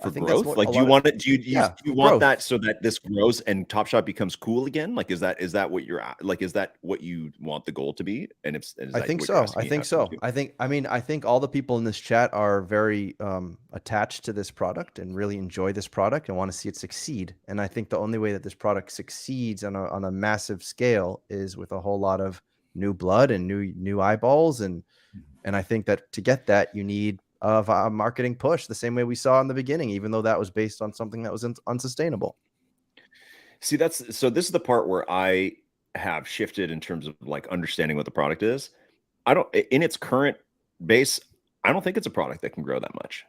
For growth? What, like, do you want it? Do you want that so that this grows and Top Shot becomes cool again? Like, is that what you're like? Is that what you want the goal to be? And I think so. I think all the people in this chat are very attached to this product and really enjoy this product and want to see it succeed. And I think the only way that this product succeeds on a massive scale is with a whole lot of new blood and new eyeballs. And I think that to get that, you need of a marketing push the same way we saw in the beginning, even though that was based on something that was unsustainable. See, this is the part where I have shifted in terms of like understanding what the product is. In its current base, I don't think it's a product that can grow that much.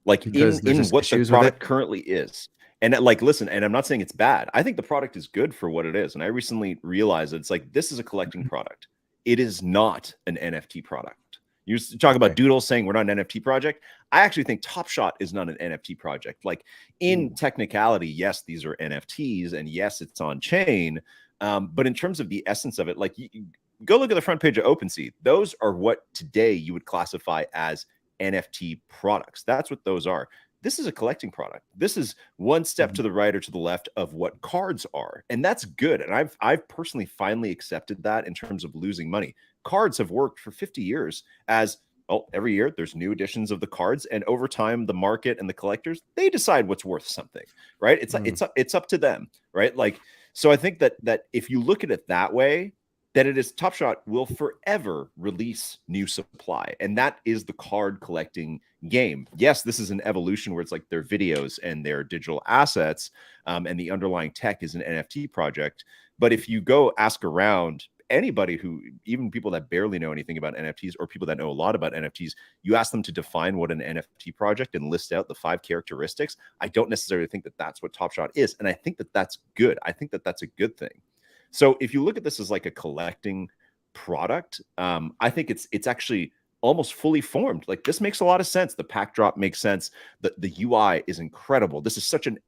Like, in what the product currently is. And like, listen, and I'm not saying it's bad. I think the product is good for what it is. And I recently realized that it's like, this is a collecting product. It is not an NFT product. You talk about Doodle saying we're not an NFT project. I actually think Top Shot is not an NFT project. Like, in technicality, yes, these are NFTs, and yes, it's on chain. But in terms of the essence of it, like, go look at the front page of OpenSea. Those are what today you would classify as NFT products. That's what those are. This is a collecting product. This is one step to the right or to the left of what cards are. And that's good. And I've personally finally accepted that in terms of losing money. Cards have worked for 50 years as, well, every year there's new editions of the cards, and over time the market and the collectors, they decide what's worth something, right? It's up to them, right? Like, so I think that if you look at it that way, that it is Top Shot will forever release new supply, and that is the card collecting game. Yes, this is an evolution where it's like their videos and their digital assets, and the underlying tech is an NFT project. But if you go ask around anybody who, even people that barely know anything about NFTs or people that know a lot about NFTs, you ask them to define what an NFT project and list out the 5 characteristics. I don't necessarily think that that's what Top Shot is, and I think that that's good. I think that that's a good thing. So if you look at this as like a collecting product, I think it's actually almost fully formed. Like, this makes a lot of sense. The pack drop makes sense. The UI is incredible. This is such an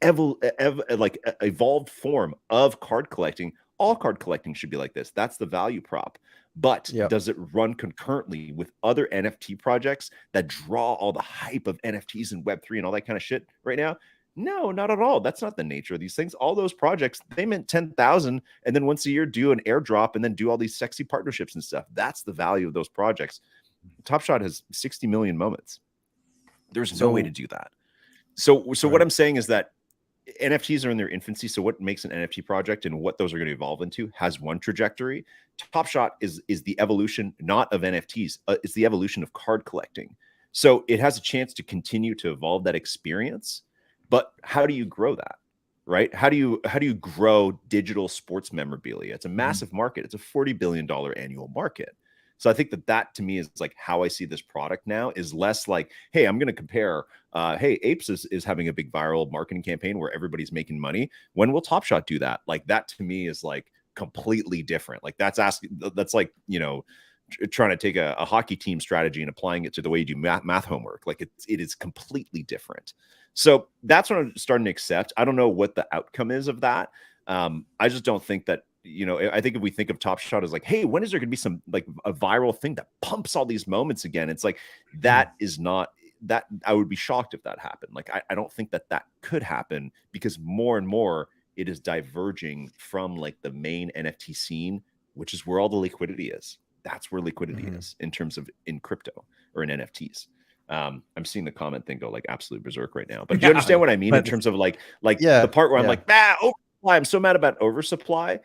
evolved form of card collecting. All card collecting should be like this. That's the value prop. But does it run concurrently with other NFT projects that draw all the hype of NFTs and Web3 and all that kind of shit right now? No, not at all. That's not the nature of these things. All those projects, they meant 10,000 and then once a year do an airdrop and then do all these sexy partnerships and stuff. That's the value of those projects. Top Shot has 60 million moments. There's no way to do that. So what I'm saying is that NFTs are in their infancy. So what makes an NFT project and what those are going to evolve into has one trajectory. Top Shot is the evolution, not of NFTs. It's the evolution of card collecting. So it has a chance to continue to evolve that experience. But how do you grow that, right? How do you grow digital sports memorabilia? It's a massive market. It's a $40 billion annual market. So I think that to me is like how I see this product now, is less like, hey, I'm going to compare, hey, Apes is having a big viral marketing campaign where everybody's making money. When will Top Shot do that? Like, that to me is like completely different. Like, that's like, trying to take a hockey team strategy and applying it to the way you do math homework. Like, it is completely different. So that's what I'm starting to accept. I don't know what the outcome is of that. I just don't think that, I think if we think of Top Shot as like, hey, when is there going to be some like a viral thing that pumps all these moments again? It's like, that is not that. I would be shocked if that happened. Like, I don't think that could happen, because more and more it is diverging from like the main NFT scene, which is where all the liquidity is. That's where liquidity is in terms of in crypto or in NFTs. I'm seeing the comment thing go like absolute berserk right now. But do you understand what I mean in terms of like Yeah, the part where I'm yeah. like, oversupply. I'm so mad about oversupply.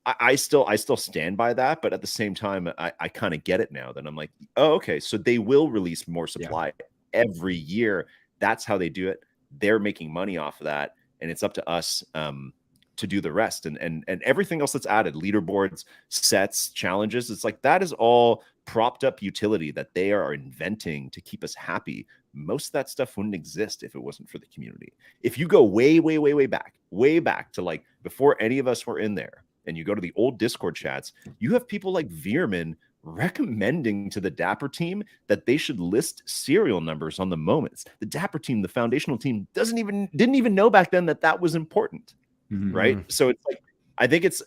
I still stand by that, but at the same time, I kind of get it now. That I'm like, oh, okay, so they will release more supply every year. That's how they do it. They're making money off of that, and it's up to us to do the rest. And everything else that's added, leaderboards, sets, challenges. It's like that is all propped up utility that they are inventing to keep us happy. Most of that stuff wouldn't exist if it wasn't for the community. If you go way back to like before any of us were in there, and you go to the old Discord chats, you have people like Veerman recommending to the Dapper team that they should list serial numbers on the moments. The Dapper team, the foundational team, didn't even know back then that was important, right? So it's like I think it's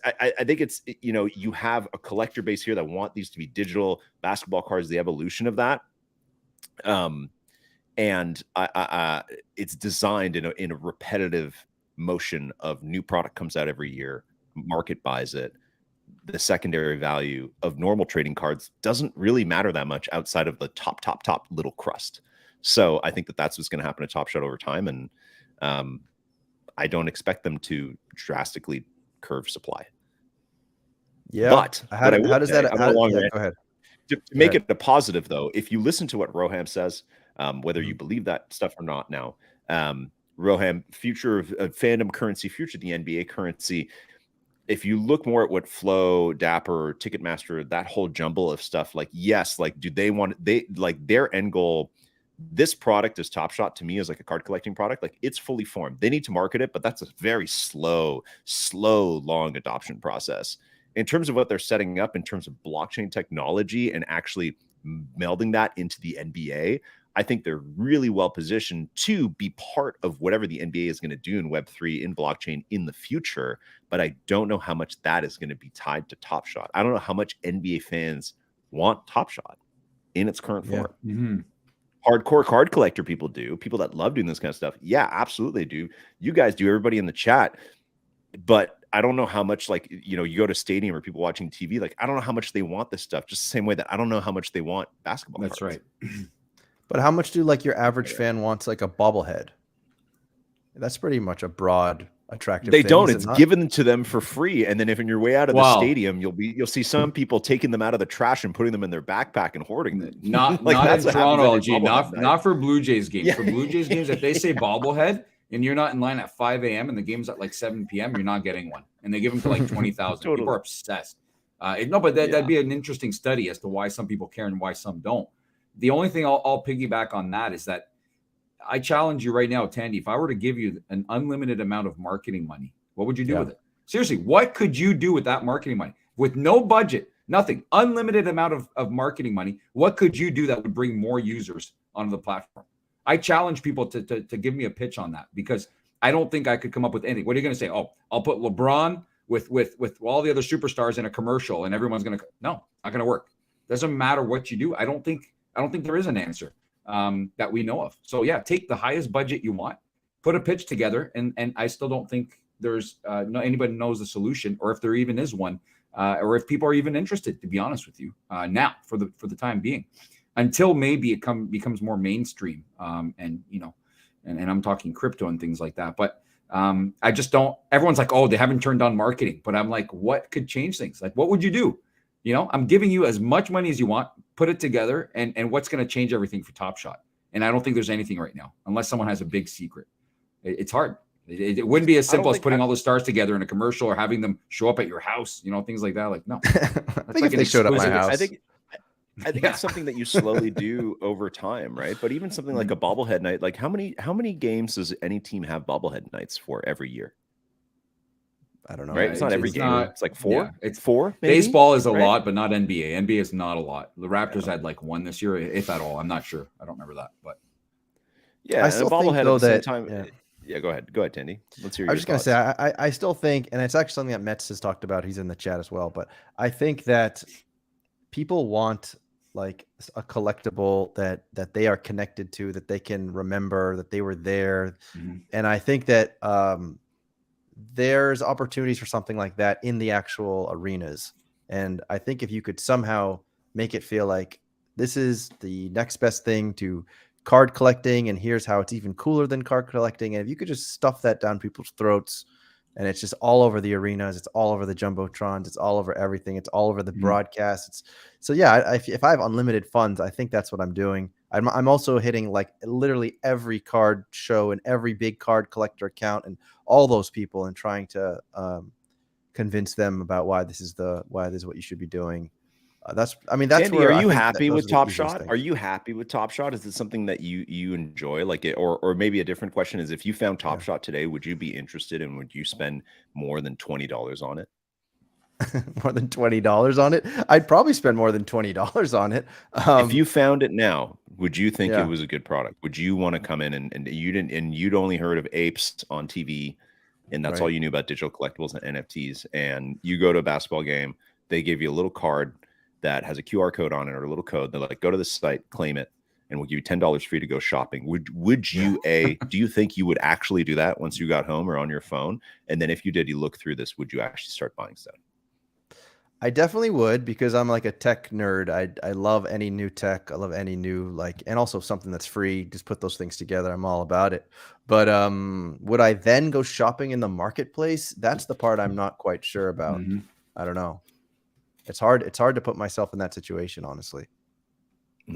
you know, you have a collector base here that want these to be digital basketball cards, the evolution of that, and it's designed in a repetitive motion of new product comes out every year. Market buys it. The secondary value of normal trading cards doesn't really matter that much outside of the top little crust. So I think that's what's going to happen to Top Shot over time, and I don't expect them to drastically curve supply. Yeah, but how does that? Go ahead. To make it a positive, though, if you listen to what Roham says, whether you believe that stuff or not, now Roham, future of fandom currency, future of the NBA currency. If you look more at what Flow, Dapper, Ticketmaster, that whole jumble of stuff, like, yes, like, do they want their end goal? This product is Top Shot to me is like a card collecting product. Like, it's fully formed. They need to market it, but that's a very slow, long adoption process. In terms of what they're setting up in terms of blockchain technology and actually melding that into the NBA, I think they're really well positioned to be part of whatever the NBA is going to do in Web3, in blockchain in the future. But I don't know how much that is going to be tied to Top Shot. I don't know how much NBA fans want Top Shot in its current form. Hardcore card collector people do. People that love doing this kind of stuff. Yeah, absolutely do. You guys do. Everybody in the chat. But I don't know how much, like, you know, you go to stadium or people watching TV, like, I don't know how much they want this stuff. Just the same way that I don't know how much they want basketball. That's cards. right. But how much do like your average fan wants like a bobblehead? That's pretty much a broad, attractive. They thing, don't. is It's it not? given to them for free. And then if on your way out of the stadium, you'll see some people taking them out of the trash and putting them in their backpack and hoarding them. Not like, not in Toronto, LG. Not Not for Blue Jays games. Yeah. For Blue Jays games, if they say bobblehead and you're not in line at 5 a.m. and the game's at like 7 p.m., you're not getting one. And they give them to like 20,000. Totally. People are obsessed. But that'd be an interesting study as to why some people care and why some don't. The only thing I'll piggyback on that is that I challenge you right now, Tandy. If I were to give you an unlimited amount of marketing money, what would you do with it? Seriously, what could you do with that marketing money? With no budget, nothing, unlimited amount of marketing money, what could you do that would bring more users onto the platform? I challenge people to give me a pitch on that, because I don't think I could come up with anything. What are you going to say? Oh, I'll put LeBron with all the other superstars in a commercial and everyone's going to – no, not going to work. Doesn't matter what you do. I don't think there is an answer that we know of. So, yeah, take the highest budget you want, put a pitch together, and I still don't think there's anybody knows the solution, or if there even is one, or if people are even interested, to be honest with you, now for the time being, until maybe it becomes more mainstream, and I'm talking crypto and things like that. But I just don't. Everyone's like, oh, they haven't turned on marketing, but I'm like, what could change things? Like, what would you do? You know, I'm giving you as much money as you want, put it together, and what's going to change everything for Top Shot? And I don't think there's anything right now, unless someone has a big secret. It's hard. It wouldn't be as simple as putting all the stars together in a commercial or having them show up at your house, things like that. Like, no. I think if they showed up at my house. I think it's something that you slowly do over time, right? But even something like a bobblehead night, like how many games does any team have bobblehead nights for every year? I don't know. Right? It's not every game. It's like 4. Yeah, it's 4. Maybe? Baseball is a lot, but not NBA. NBA is not a lot. The Raptors had like 1 this year, if at all. I'm not sure. I don't remember that, but yeah, I still think, bobblehead though, at the same that time. Yeah, go ahead, Tandy. Let's hear. I was just going to say, I still think, and it's actually something that Metz has talked about. He's in the chat as well, but I think that people want like a collectible that they are connected to, that they can remember that they were there. Mm-hmm. And I think that there's opportunities for something like that in the actual arenas. And I think if you could somehow make it feel like This is the next best thing to card collecting, and here's how it's even cooler than card collecting. And if you could just stuff that down people's throats, and it's just all over the arenas, it's all over the jumbotrons, it's all over everything, it's all over the broadcasts. So yeah, if I have unlimited funds, I think that's what I'm doing. I'm also hitting like literally every card show and every big card collector account and all those people, and trying to convince them about why this is what you should be doing. That's Tandy, where are I you think happy those with are the Top easiest Shot? things. Are you happy with Top Shot? Is it something that you enjoy? Like it, or maybe a different question is, if you found Top Shot today, would you be interested, and would you spend more than $20 on it? More than $20 on it? I'd probably spend more than $20 on it. If you found it now, would you think it Yeah. was a good product? Would you want to come in and you'd only heard of apes on TV, and that's all Right. you knew about digital collectibles and NFTs, and you go to a basketball game, they give you a little card that has a QR code on it, or a little code. They're like, go to the site, claim it, and we'll give you $10 for you to go shopping. Would you do you think you would actually do that once you got home or on your phone? And then if you did, you look through this, would you actually start buying stuff? I definitely would, because I'm like a tech nerd. I love any new tech. I love any new and also something that's free. Just put those things together. I'm all about it. But would I then go shopping in the marketplace? That's the part I'm not quite sure about. I don't know. It's hard to put myself in that situation, honestly.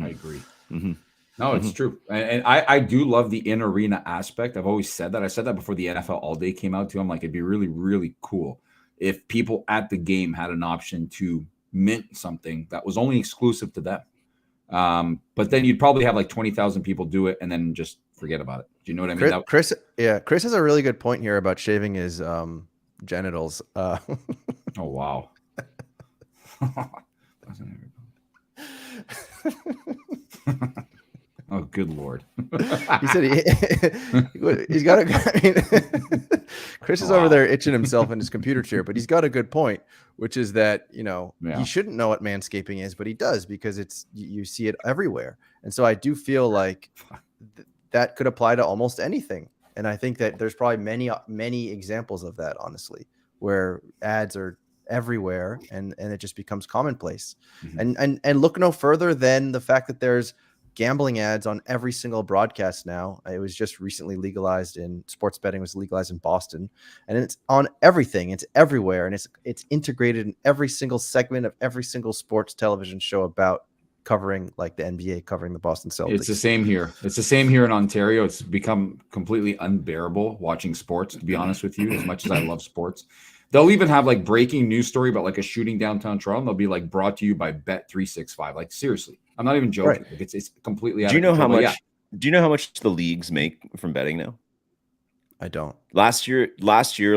I agree. No, it's true. And I do love the in-arena aspect. I've always said that. I said that before the NFL All Day came out too. I'm like, it'd be really, really cool if people at the game had an option to mint something that was only exclusive to them. But then you'd probably have like 20,000 people do it and then just forget about it. Do you know what I mean? Chris has a really good point here about shaving his genitals. Oh, wow. Oh, good Lord. He said he's got a Chris is over there itching himself in his computer chair, but he's got a good point, which is that, he shouldn't know what manscaping is, but he does, because you see it everywhere. And so I do feel like that could apply to almost anything. And I think that there's probably many examples of that, honestly, where ads are everywhere and it just becomes commonplace. And look no further than the fact that there's gambling ads on every single broadcast now. It was just recently legalized sports betting was legalized in Boston, and it's on everything. It's everywhere, and it's integrated in every single segment of every single sports television show about covering, like the NBA, covering the Boston Celtics. It's the same here. It's the same here in Ontario. It's become completely unbearable watching sports, to be honest with you, as much as I love sports. They'll even have like breaking news story about like a shooting downtown Toronto. And they'll be like brought to you by Bet365. Like, seriously, I'm not even joking. Right. Like, it's completely. Do you know how much? Do you know how much the leagues make from betting now? I don't. Last year,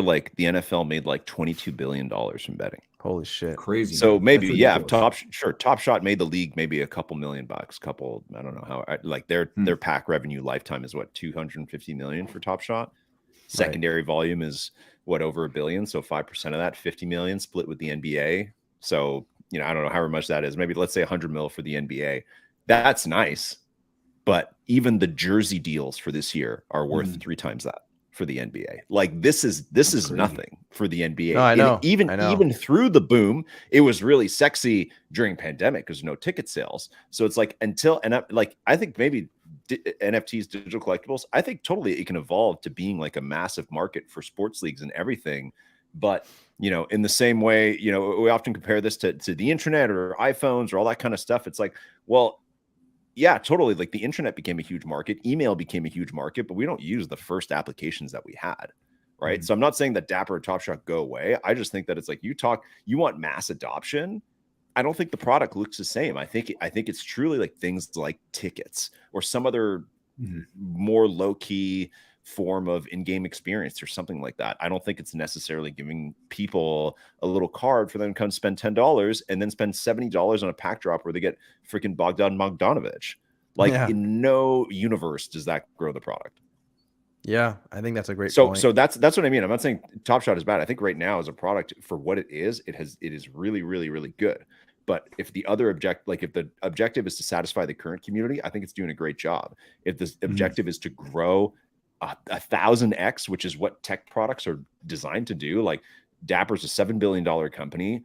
like the NFL made like $22 billion from betting. Holy shit, crazy. So maybe Top Shot made the league maybe a couple $1 million, I don't know how. Like their pack revenue lifetime is what, 250 million for Top Shot. Secondary volume is what, over $1 billion. So 5% of that, 50 million, split with the NBA. So, I don't know however much that is. Maybe let's say 100 mil for the NBA. That's nice. But even the jersey deals for this year are worth 3 times that for the NBA. Like this is nothing for the NBA. No, I know. Even through the boom, it was really sexy during pandemic because no ticket sales. So it's like I think maybe NFTs, digital collectibles, I think totally it can evolve to being like a massive market for sports leagues and everything. But in the same way, we often compare this to the internet or iPhones or all that kind of stuff. It's like, well, yeah, totally. Like the internet became a huge market, email became a huge market, but we don't use the first applications that we had, right? So I'm not saying that Dapper or Top Shot go away. I just think that it's like you want mass adoption. I don't think the product looks the same. I think it's truly like things like tickets or some other more low key form of in-game experience or something like that. I don't think it's necessarily giving people a little card for them to come spend $10 and then spend $70 on a pack drop where they get freaking Bogdan Bogdanovic. Like in no universe does that grow the product. Yeah, I think that's a great point. So that's what I mean. I'm not saying Top Shot is bad. I think right now as a product for what it is really, really, really good. But if the objective is to satisfy the current community, I think it's doing a great job. If the objective is to grow 1,000x, which is what tech products are designed to do, like Dapper's a $7 billion company.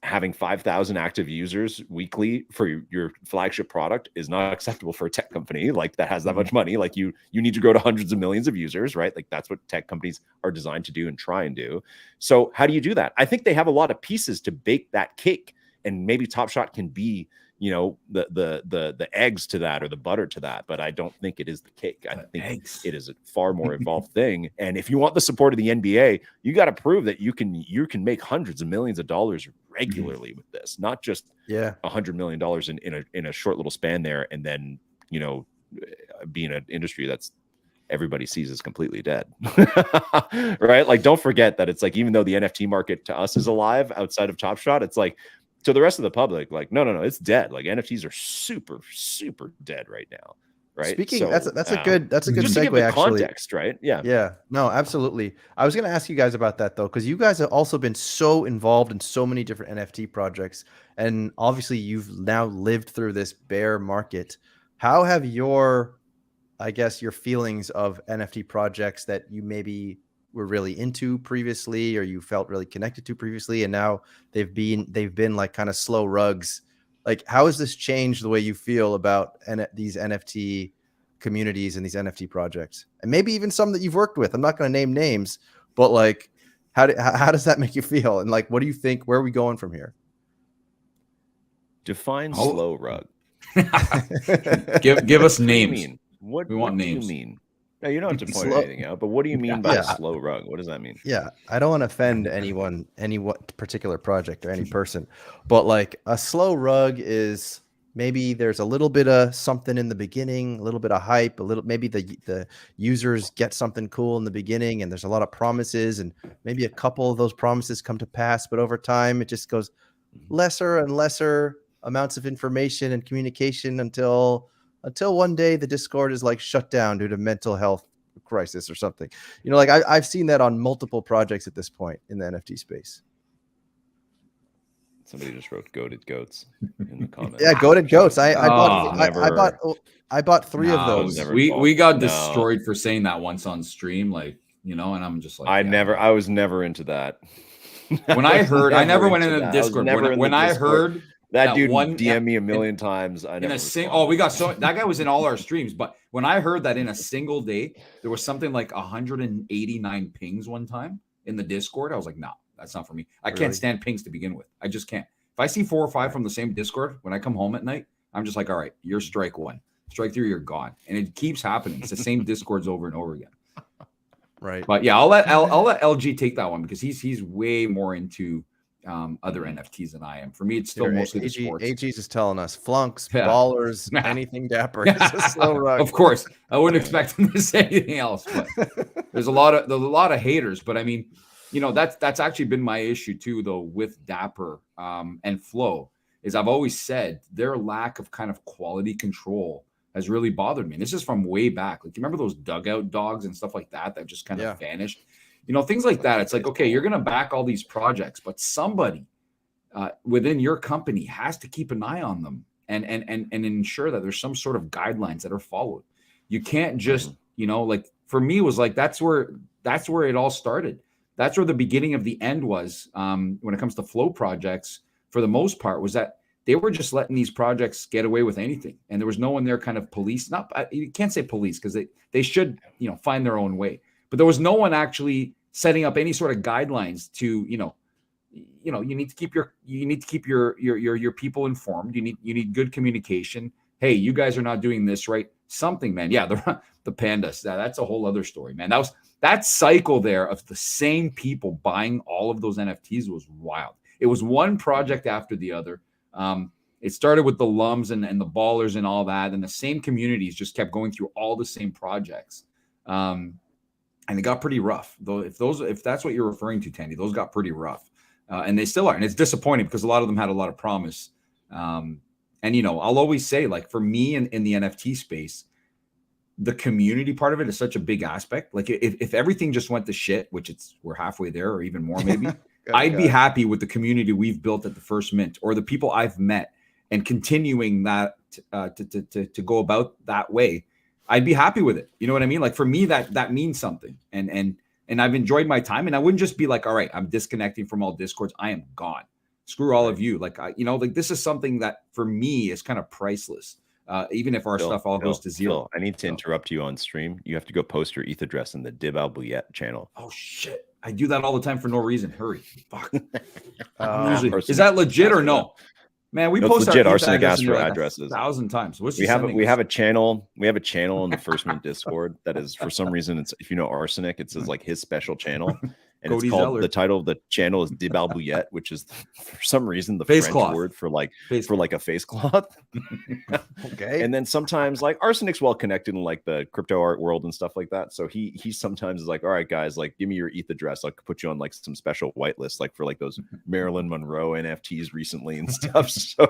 having 5,000 active users weekly for your flagship product is not acceptable for a tech company like that has that much money. Like you need to grow to hundreds of millions of users, right? Like that's what tech companies are designed to do and try and do. So how do you do that? I think they have a lot of pieces to bake that cake, and maybe Top Shot can be, you know, the eggs to that or the butter to that, but I don't think it is the cake. I think it is a far more involved thing. And if you want the support of the NBA, you got to prove that you can make hundreds of millions of dollars regularly with this, not just $100 million in a short little span there, and then, you know, being an industry that's everybody sees as completely dead. Right? Like, don't forget that it's like, even though the NFT market to us is alive outside of Top Shot, it's like, to the rest of the public, like, no, it's dead. Like, NFTs are super, super dead right now. Right. Speaking, so, that's a good just segue, to give actually. Context, right? Yeah. Yeah. No, absolutely. I was going to ask you guys about that though, because you guys have also been so involved in so many different NFT projects, and obviously you've now lived through this bear market. How have your feelings of NFT projects that you maybe were really into previously, or you felt really connected to previously, and now they've been like kind of slow rugs? Like, how has this changed the way you feel about these NFT communities and these NFT projects, and maybe even some that you've worked with? I'm not going to name names, but like, how does that make you feel? And like, what do you think? Where are we going from here? Define slow rug. give us names. What we want names. Do you mean? No, you don't have to point anything out, but what do you mean by a slow rug? What does that mean? Yeah, I don't want to offend anyone, any particular project or any person, but like, a slow rug is maybe there's a little bit of something in the beginning, a little bit of hype, maybe the users get something cool in the beginning, and there's a lot of promises, and maybe a couple of those promises come to pass, but over time it just goes lesser and lesser amounts of information and communication until one day the Discord is like shut down due to mental health crisis or something. You know, like I've seen that on multiple projects at this point in the NFT space. Somebody just wrote "goated goats" in the comments. Yeah, goated goats. I bought 3 of those. We got destroyed for saying that once on stream, like, you know, and I'm just like, I was never into that. When I heard, I never went into the Discord. When I heard that dude DM me a million times, I never. We got that guy was in all our streams, but when I heard that in a single day there was something like 189 pings one time in the Discord, I was like, no, that's not for me. I can't stand pings to begin with. I just can't. If I see 4 or 5 from the same Discord when I come home at night, I'm just like, all right, you're strike 1, strike 3, you're gone, and it keeps happening. It's the same Discords over and over again. Right. But yeah, I'll let LG take that one, because he's way more into other NFTs than I am. For me, it's still mostly the sports. AG's is telling us flunks, ballers, anything dapper. It's a slow rug. Of course, I wouldn't expect him to say anything else. But there's a lot of haters. But I mean, you know, that's actually been my issue too, though, with Dapper and Flow, is I've always said their lack of kind of quality control has really bothered me. And this is from way back. Like, you remember those dugout dogs and stuff like that just kind of vanished? You know, things like that. It's like, okay, you're going to back all these projects, but somebody within your company has to keep an eye on them and ensure that there's some sort of guidelines that are followed. You can't just, you know, like, for me, it was like, that's where it all started. That's where the beginning of the end was when it comes to Flow projects, for the most part, was that they were just letting these projects get away with anything. And there was no one there kind of police. You can't say police, because they should, you know, find their own way. But there was no one actually setting up any sort of guidelines to, you know, you need to keep your people informed. You need good communication. Hey, you guys are not doing this right. Something, man. Yeah, the pandas. That's a whole other story, man. That cycle there of the same people buying all of those NFTs was wild. It was one project after the other. It started with the Lums and the Ballers and all that, and the same communities just kept going through all the same projects. And it got pretty rough, though. If that's what you're referring to, Tandy, those got pretty rough, and they still are. And it's disappointing, because a lot of them had a lot of promise. And you know, I'll always say, like, for me in the NFT space, the community part of it is such a big aspect. Like, if everything just went to shit, which we're halfway there or even more, maybe, I'd be happy with the community we've built at the First Mint, or the people I've met, and continuing that to go about that way. I'd be happy with it. You know what I mean? Like, for me, that means something. And I've enjoyed my time, and I wouldn't just be like, all right, I'm disconnecting from all Discords. I am gone. Screw all of you. Like, like this is something that for me is kind of priceless. Even if our stuff all goes to zero. I need to interrupt you on stream. You have to go post your ETH address in the Dib Al Bouillet channel. Oh shit. I do that all the time for no reason. Hurry. Fuck. Is that legit or no? Man, we post legit. our Arsenic address for like addresses 1,000 times. We have a channel. We have a channel in the First Mint Discord that is, for some reason, it's, if you know Arsenic, it says like his special channel, and Cody it's called Zeller. The title of the channel is Dib Al Bouillet, which is for some reason the face French cloth. word for like a face cloth. Okay. And then sometimes like Arsenic's well connected in like the crypto art world and stuff like that. So he sometimes is like, all right, guys, like give me your ETH address. I'll put you on like some special whitelist, like for like those Marilyn Monroe NFTs recently and stuff. So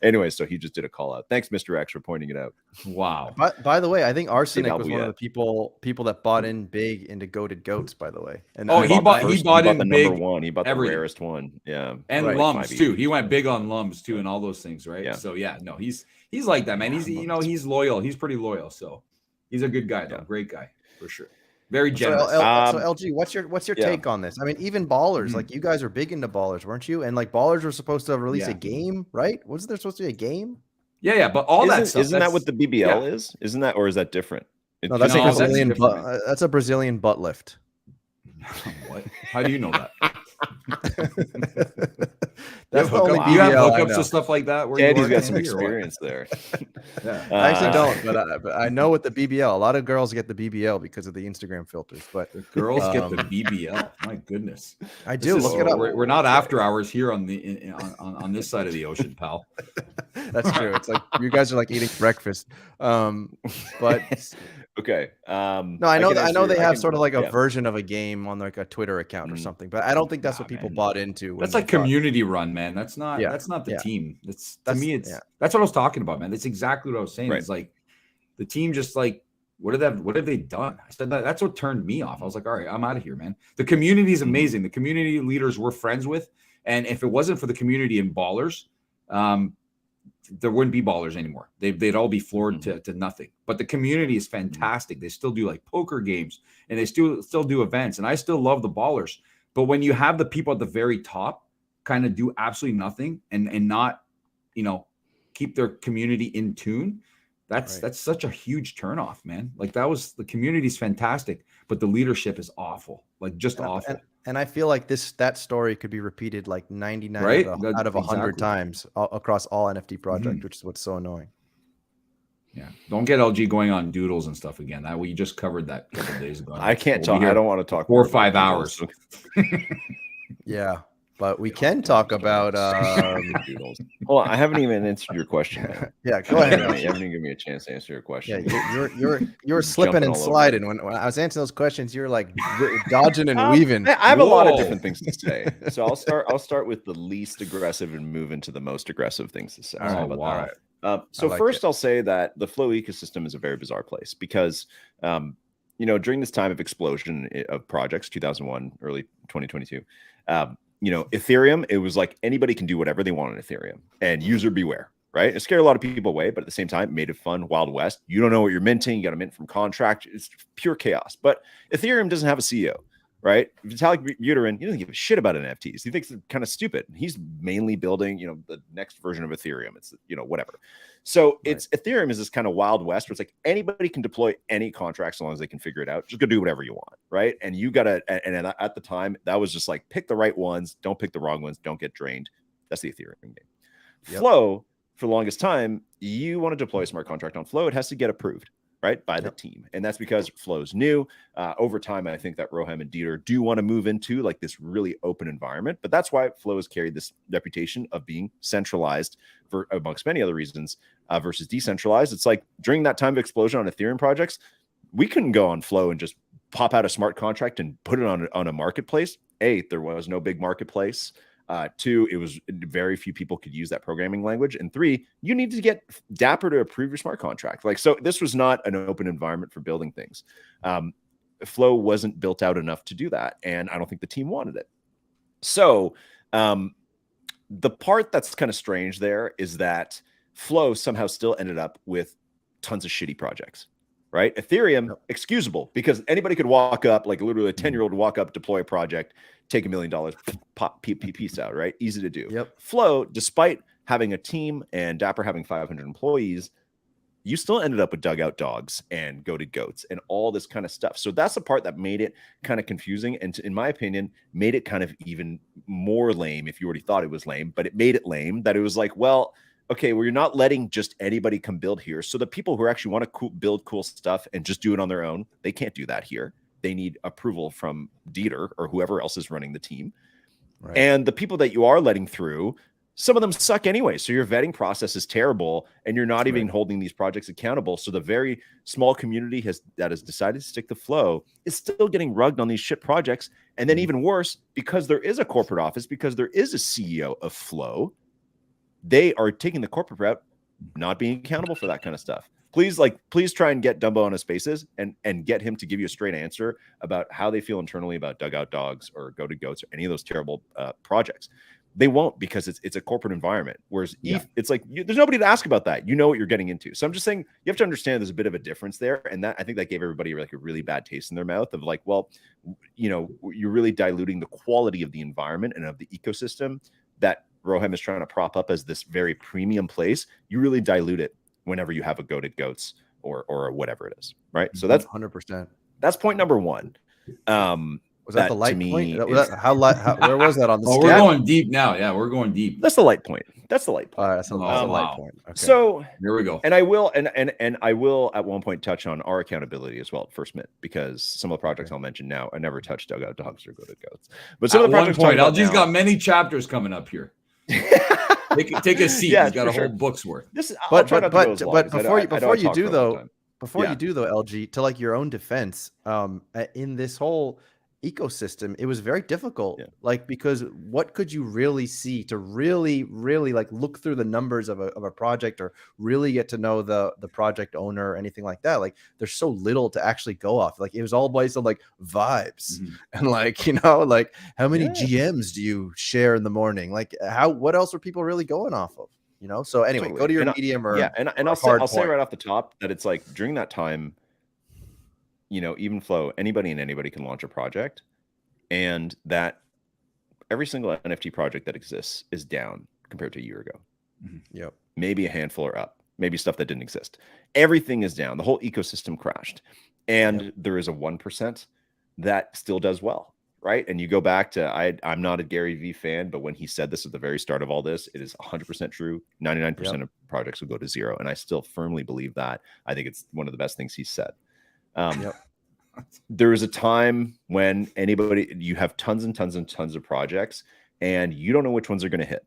anyway, so he just did a call out. Thanks, Mr. X, for pointing it out. Wow. By the way, I think Arsenic was Dib Al one of Bouillet. the people that bought in big into goated goats, by the way. And he bought in the big number one. He bought everything. the rarest one. Yeah. And Right. lums too. He went big on lums too and all those things, right? Yeah. So yeah, no, he's like that, man. He's he's loyal. He's pretty loyal. So he's a good guy though. Yeah. Great guy for sure. Very So, generous. so LG, what's your take on this? I mean, even Ballers, like you guys are big into Ballers, weren't you? And like Ballers were supposed to release a game, right? Wasn't there supposed to be a game? Yeah, but all that stuff. Isn't that what the BBL is? Isn't that, or is that different? No, that's No, a Brazilian that's butt. That's a Brazilian butt lift. What? How do you know that? That's the only Do you have BBL I hookups know. to stuff like that? Where Danny's you got work, some Andy, or what? experience there. Yeah. I actually don't, but I know with the BBL, a lot of girls get the BBL because of the Instagram filters. But The girls get the BBL. My goodness. I do look it up. We're not after hours here on the on this side of the ocean, pal. That's true. It's like you guys are like eating breakfast. But Okay. no, I know they have sort of like a version of a game on like a Twitter account or something, but I don't think that's what people bought into. That's like community run, man. That's not the Yeah. team. That's to me, that's what I was talking about, man. That's exactly what I was saying. Right. It's like the team just like what have they done? I said that's what turned me off. I was like, all right, I'm out of here, man. The community is amazing. The community leaders we're friends with, and if it wasn't for the community and Ballers, there wouldn't be Ballers anymore. They'd all be floored to nothing. But the community is fantastic. They still do like poker games and they still do events. And I still love the Ballers. But when you have the people at the very top kind of do absolutely nothing and not, keep their community in tune, that's such a huge turnoff, man. Like the community's fantastic, but the leadership is awful. Like just awful. And I feel like that story could be repeated like 99 out of 100 times across all NFT projects, which is what's so annoying. Yeah, don't get LG going on doodles and stuff again. That we just covered that a couple days ago. I can't talk. I don't want to talk 4 or 5 hours. Yeah, but we can talk about. Well, I haven't even answered your question. Man. Yeah, go ahead. You haven't even given me a chance to answer your question. Yeah, you're slipping and sliding. When I was answering those questions, you're like dodging and weaving. I have a lot of different things to say, so I'll start with the least aggressive and move into the most aggressive things to say. Oh, wow. So first, I'll say that the Flow ecosystem is a very bizarre place because, during this time of explosion of projects, 2001, early 2022, Ethereum, it was like anybody can do whatever they want on Ethereum, and user beware, right? It scared a lot of people away, but at the same time, made it fun, Wild West. You don't know what you're minting. You got to mint from contract. It's pure chaos. But Ethereum doesn't have a CEO. Right? Vitalik Buterin, he doesn't give a shit about NFTs. He thinks they're kind of stupid. He's mainly building, the next version of Ethereum. It's, whatever. So it's Ethereum is this kind of Wild West where it's like anybody can deploy any contract so long as they can figure it out. Just go do whatever you want. Right. And you got to, and at the time, that was just like pick the right ones. Don't pick the wrong ones. Don't get drained. That's the Ethereum game. Yep. Flow, for the longest time, you want to deploy a smart contract on Flow, it has to get approved. Right, by the team. And that's because Flow's new. Over time, I think that Roham and Dieter do want to move into like this really open environment. But that's why Flow has carried this reputation of being centralized for amongst many other reasons versus decentralized. It's like during that time of explosion on Ethereum projects, we couldn't go on Flow and just pop out a smart contract and put it on a marketplace. There was no big marketplace. 2, it was very few people could use that programming language. And 3, you need to get Dapper to approve your smart contract. So this was not an open environment for building things. Flow wasn't built out enough to do that. And I don't think the team wanted it. So the part that's kind of strange there is that Flow somehow still ended up with tons of shitty projects. right? Ethereum, excusable, because anybody could walk up, like literally a 10-year-old walk up, deploy a project, take $1 million, pop, piece out, right? Easy to do. Yep. Flow, despite having a team and Dapper having 500 employees, you still ended up with dugout dogs and goated goats and all this kind of stuff. So that's the part that made it kind of confusing. And in my opinion, made it kind of even more lame if you already thought it was lame, but it made it lame that it was like, well, okay, well, you're not letting just anybody come build here. So the people who actually want to build cool stuff and just do it on their own, they can't do that here. They need approval from Dieter or whoever else is running the team. Right. And the people that you are letting through, some of them suck anyway. So your vetting process is terrible and you're not even holding these projects accountable. So the very small community that has decided to stick to Flow is still getting rugged on these shit projects. And then even worse, because there is a corporate office, because there is a CEO of Flow, they are taking the corporate route, not being accountable for that kind of stuff. Please try and get Dumbo on his faces and get him to give you a straight answer about how they feel internally about dugout dogs or goated goats or any of those terrible projects. They won't, because it's a corporate environment. Whereas it's like there's nobody to ask about that. You know what you're getting into. So I'm just saying you have to understand there's a bit of a difference there, and that I think that gave everybody like a really bad taste in their mouth of like, well, you know, you're really diluting the quality of the environment and of the ecosystem that Rohem is trying to prop up as this very premium place. You really dilute it whenever you have a goated goats or whatever it is, right? So that's 100%. That's point number one. Was that the light point? Where was that on the scale? We're going deep now. Yeah, we're going deep. That's the light point. That's the light point. That's a light point. Okay. So here we go. And I will I will at one point touch on our accountability as well at First Mint, because some of the projects I'll mention now, I never touched dugout dogs or goated goats. But some of the projects LG's got many chapters coming up here. Take a seat. Yeah, He's got a whole book's worth. But before you do though, LG, to like your own defense, in this whole ecosystem, it was very difficult, like, because what could you really see to really like look through the numbers of a project or really get to know the project owner or anything like that? Like, there's so little to actually go off. Like, it was all based on like vibes and like, you know, like how many GMs do you share in the morning? Like, what else are people really going off of? You know, so anyway, go to your medium or I'll say right off the top that it's like during that time, you know, even Flow, anybody and anybody can launch a project, and that every single NFT project that exists is down compared to a year ago. Yep. Maybe a handful are up, maybe stuff that didn't exist. Everything is down. The whole ecosystem crashed. And there is a 1% that still does well, right? And you go back to, I'm not a Gary Vee fan, but when he said this at the very start of all this, it is 100% true. 99% of projects will go to zero. And I still firmly believe that. I think it's one of the best things he said. There is a time when you have tons and tons and tons of projects and you don't know which ones are going to hit,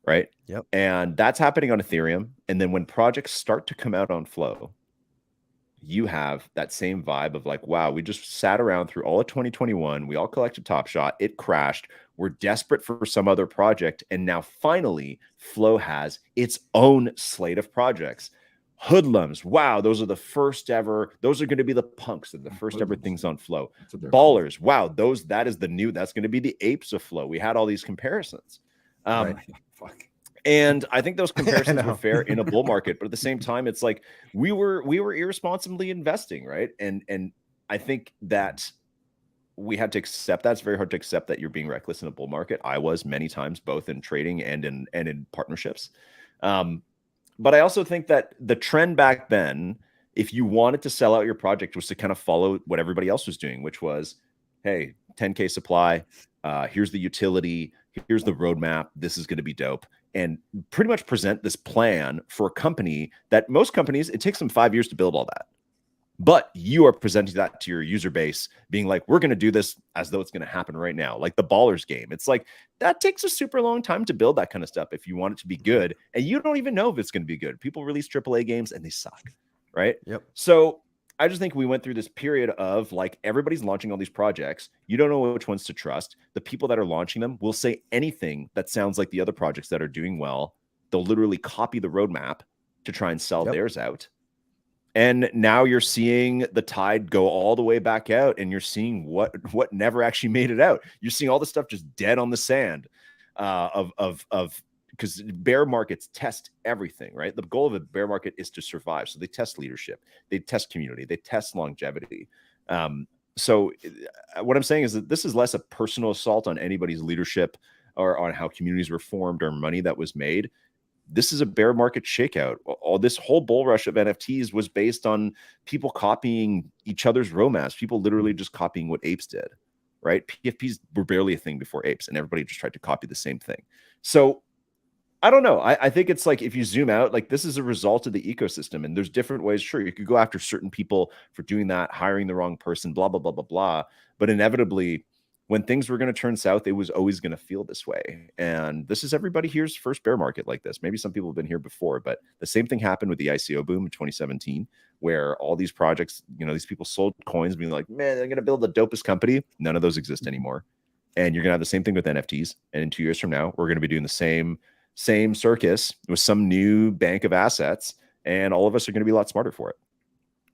right? Yep. And that's happening on Ethereum. And then when projects start to come out on Flow, you have that same vibe of like, wow, we just sat around through all of 2021. We all collected Top Shot. It crashed. We're desperate for some other project. And now finally, Flow has its own slate of projects. Hoodlums, wow, those are the first ever. Those are going to be the punks and the first ever things on Flow. Ballers, wow, that's going to be the apes of Flow. We had all these comparisons. And I think those comparisons were fair in a bull market, but at the same time, it's like we were irresponsibly investing, right? And I think that we had to accept that. It's very hard to accept that you're being reckless in a bull market. I was many times, both in trading and in partnerships. But I also think that the trend back then, if you wanted to sell out your project, was to kind of follow what everybody else was doing, which was, hey, 10K supply, here's the utility, here's the roadmap, this is going to be dope, and pretty much present this plan for a company that most companies, it takes them 5 years to build all that. But you are presenting that to your user base, being like, we're going to do this as though it's going to happen right now. Like the Ballers game. It's like, that takes a super long time to build that kind of stuff if you want it to be good. And you don't even know if it's going to be good. People release AAA games and they suck, right? Yep. So I just think we went through this period of like, everybody's launching all these projects. You don't know which ones to trust. The people that are launching them will say anything that sounds like the other projects that are doing well. They'll literally copy the roadmap to try and sell theirs out. And now you're seeing the tide go all the way back out, and you're seeing what never actually made it out. You're seeing all the stuff just dead on the sand of because bear markets test everything, right? The goal of a bear market is to survive. So they test leadership, they test community, they test longevity. So what I'm saying is that this is less a personal assault on anybody's leadership or on how communities were formed or money that was made. This is a bear market shakeout. All this whole bull rush of NFTs was based on people copying each other's roadmaps, people literally just copying what apes did, right? PFPs were barely a thing before apes, and everybody just tried to copy the same thing. So I don't know. I think it's like, if you zoom out, like, this is a result of the ecosystem, and there's different ways. Sure, you could go after certain people for doing that, hiring the wrong person, blah, blah, blah, blah, blah. But inevitably, when things were going to turn south, it was always going to feel this way. And this is everybody here's first bear market like this. Maybe some people have been here before, but the same thing happened with the ICO boom in 2017, where all these projects, these people sold coins being like, man, they're going to build the dopest company. None of those exist anymore. And you're going to have the same thing with NFTs. And in 2 years from now, we're going to be doing the same circus with some new bank of assets, and all of us are going to be a lot smarter for it.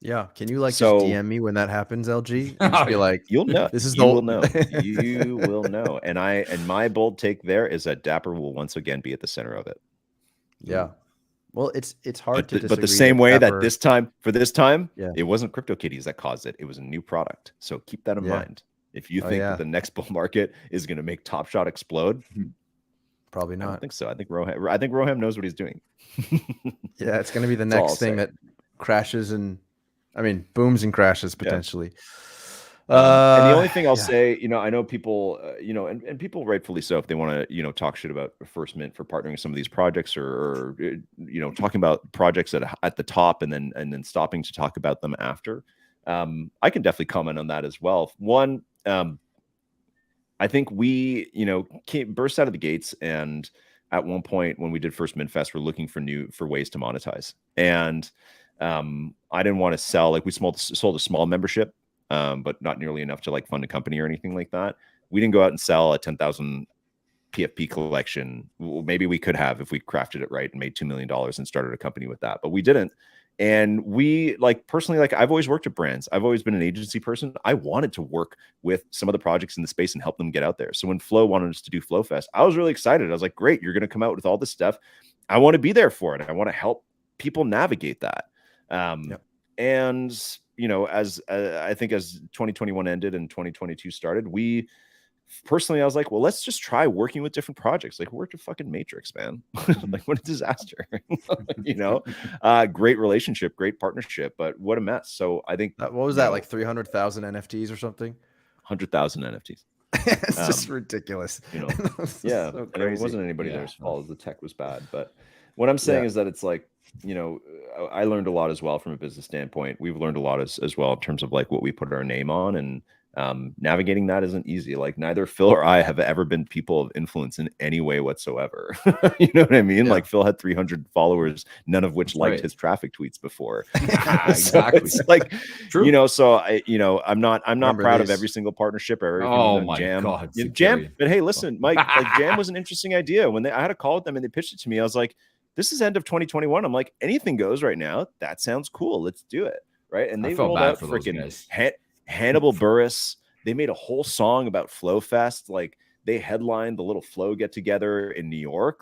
Yeah. Can you just DM me when that happens, LG? And just be like, you'll know. This is you will know. You will know. And my bold take there is that Dapper will once again be at the center of it. Yeah. Well, it's hard to disagree. But the same way Dapper, that this time, yeah, it wasn't CryptoKitties that caused it. It was a new product. So keep that in mind. If you think that the next bull market is going to make Top Shot explode, probably not. I don't think so. I think Roham knows what he's doing. Yeah, it's going to be the next thing that crashes and, booms and crashes potentially. And the only thing I'll say, I know people, and people rightfully so, if they want to, talk shit about First Mint for partnering with some of these projects, or talking about projects at the top and then stopping to talk about them after. I can definitely comment on that as well. One, I think we, burst out of the gates, and at one point when we did First Mint Fest, we're looking for ways to monetize. And I didn't want to sell, we sold a small membership, but not nearly enough to fund a company or anything like that. We didn't go out and sell a 10,000 PFP collection. Well, maybe we could have if we crafted it right and made $2 million and started a company with that, but we didn't. And we personally, I've always worked at brands. I've always been an agency person. I wanted to work with some of the projects in the space and help them get out there. So when Flow wanted us to do Flow Fest, I was really excited. I was like, great, you're going to come out with all this stuff. I want to be there for it. I want to help people navigate that. And, as I think as 2021 ended and 2022 started, personally, I was like, well, let's just try working with different projects. We worked with fucking Matrix, man. What a disaster. Great relationship, great partnership, but what a mess. So I think what was that, 300,000 NFTs or something? 100,000 NFTs. It's just ridiculous. Yeah, so and it wasn't anybody else's fault. The tech was bad. But what I'm saying is that it's I learned a lot as well from a business standpoint. We've learned a lot as well in terms of what we put our name on, and navigating that isn't easy. Neither Phil or I have ever been people of influence in any way whatsoever. You know what I mean? Yeah. Phil had 300 followers, none of which liked his traffic tweets before. Exactly. So true. So I'm not proud of every single partnership or everything. Oh my God. Jam. But hey, listen, Mike, Jam was an interesting idea. When I had a call with them and they pitched it to me, I was like, this is end of 2021. I'm like, anything goes right now. That sounds cool. Let's do it. Right. And they rolled out freaking Hannibal Buress. They made a whole song about Flow Fest. They headlined the little Flow get together in New York.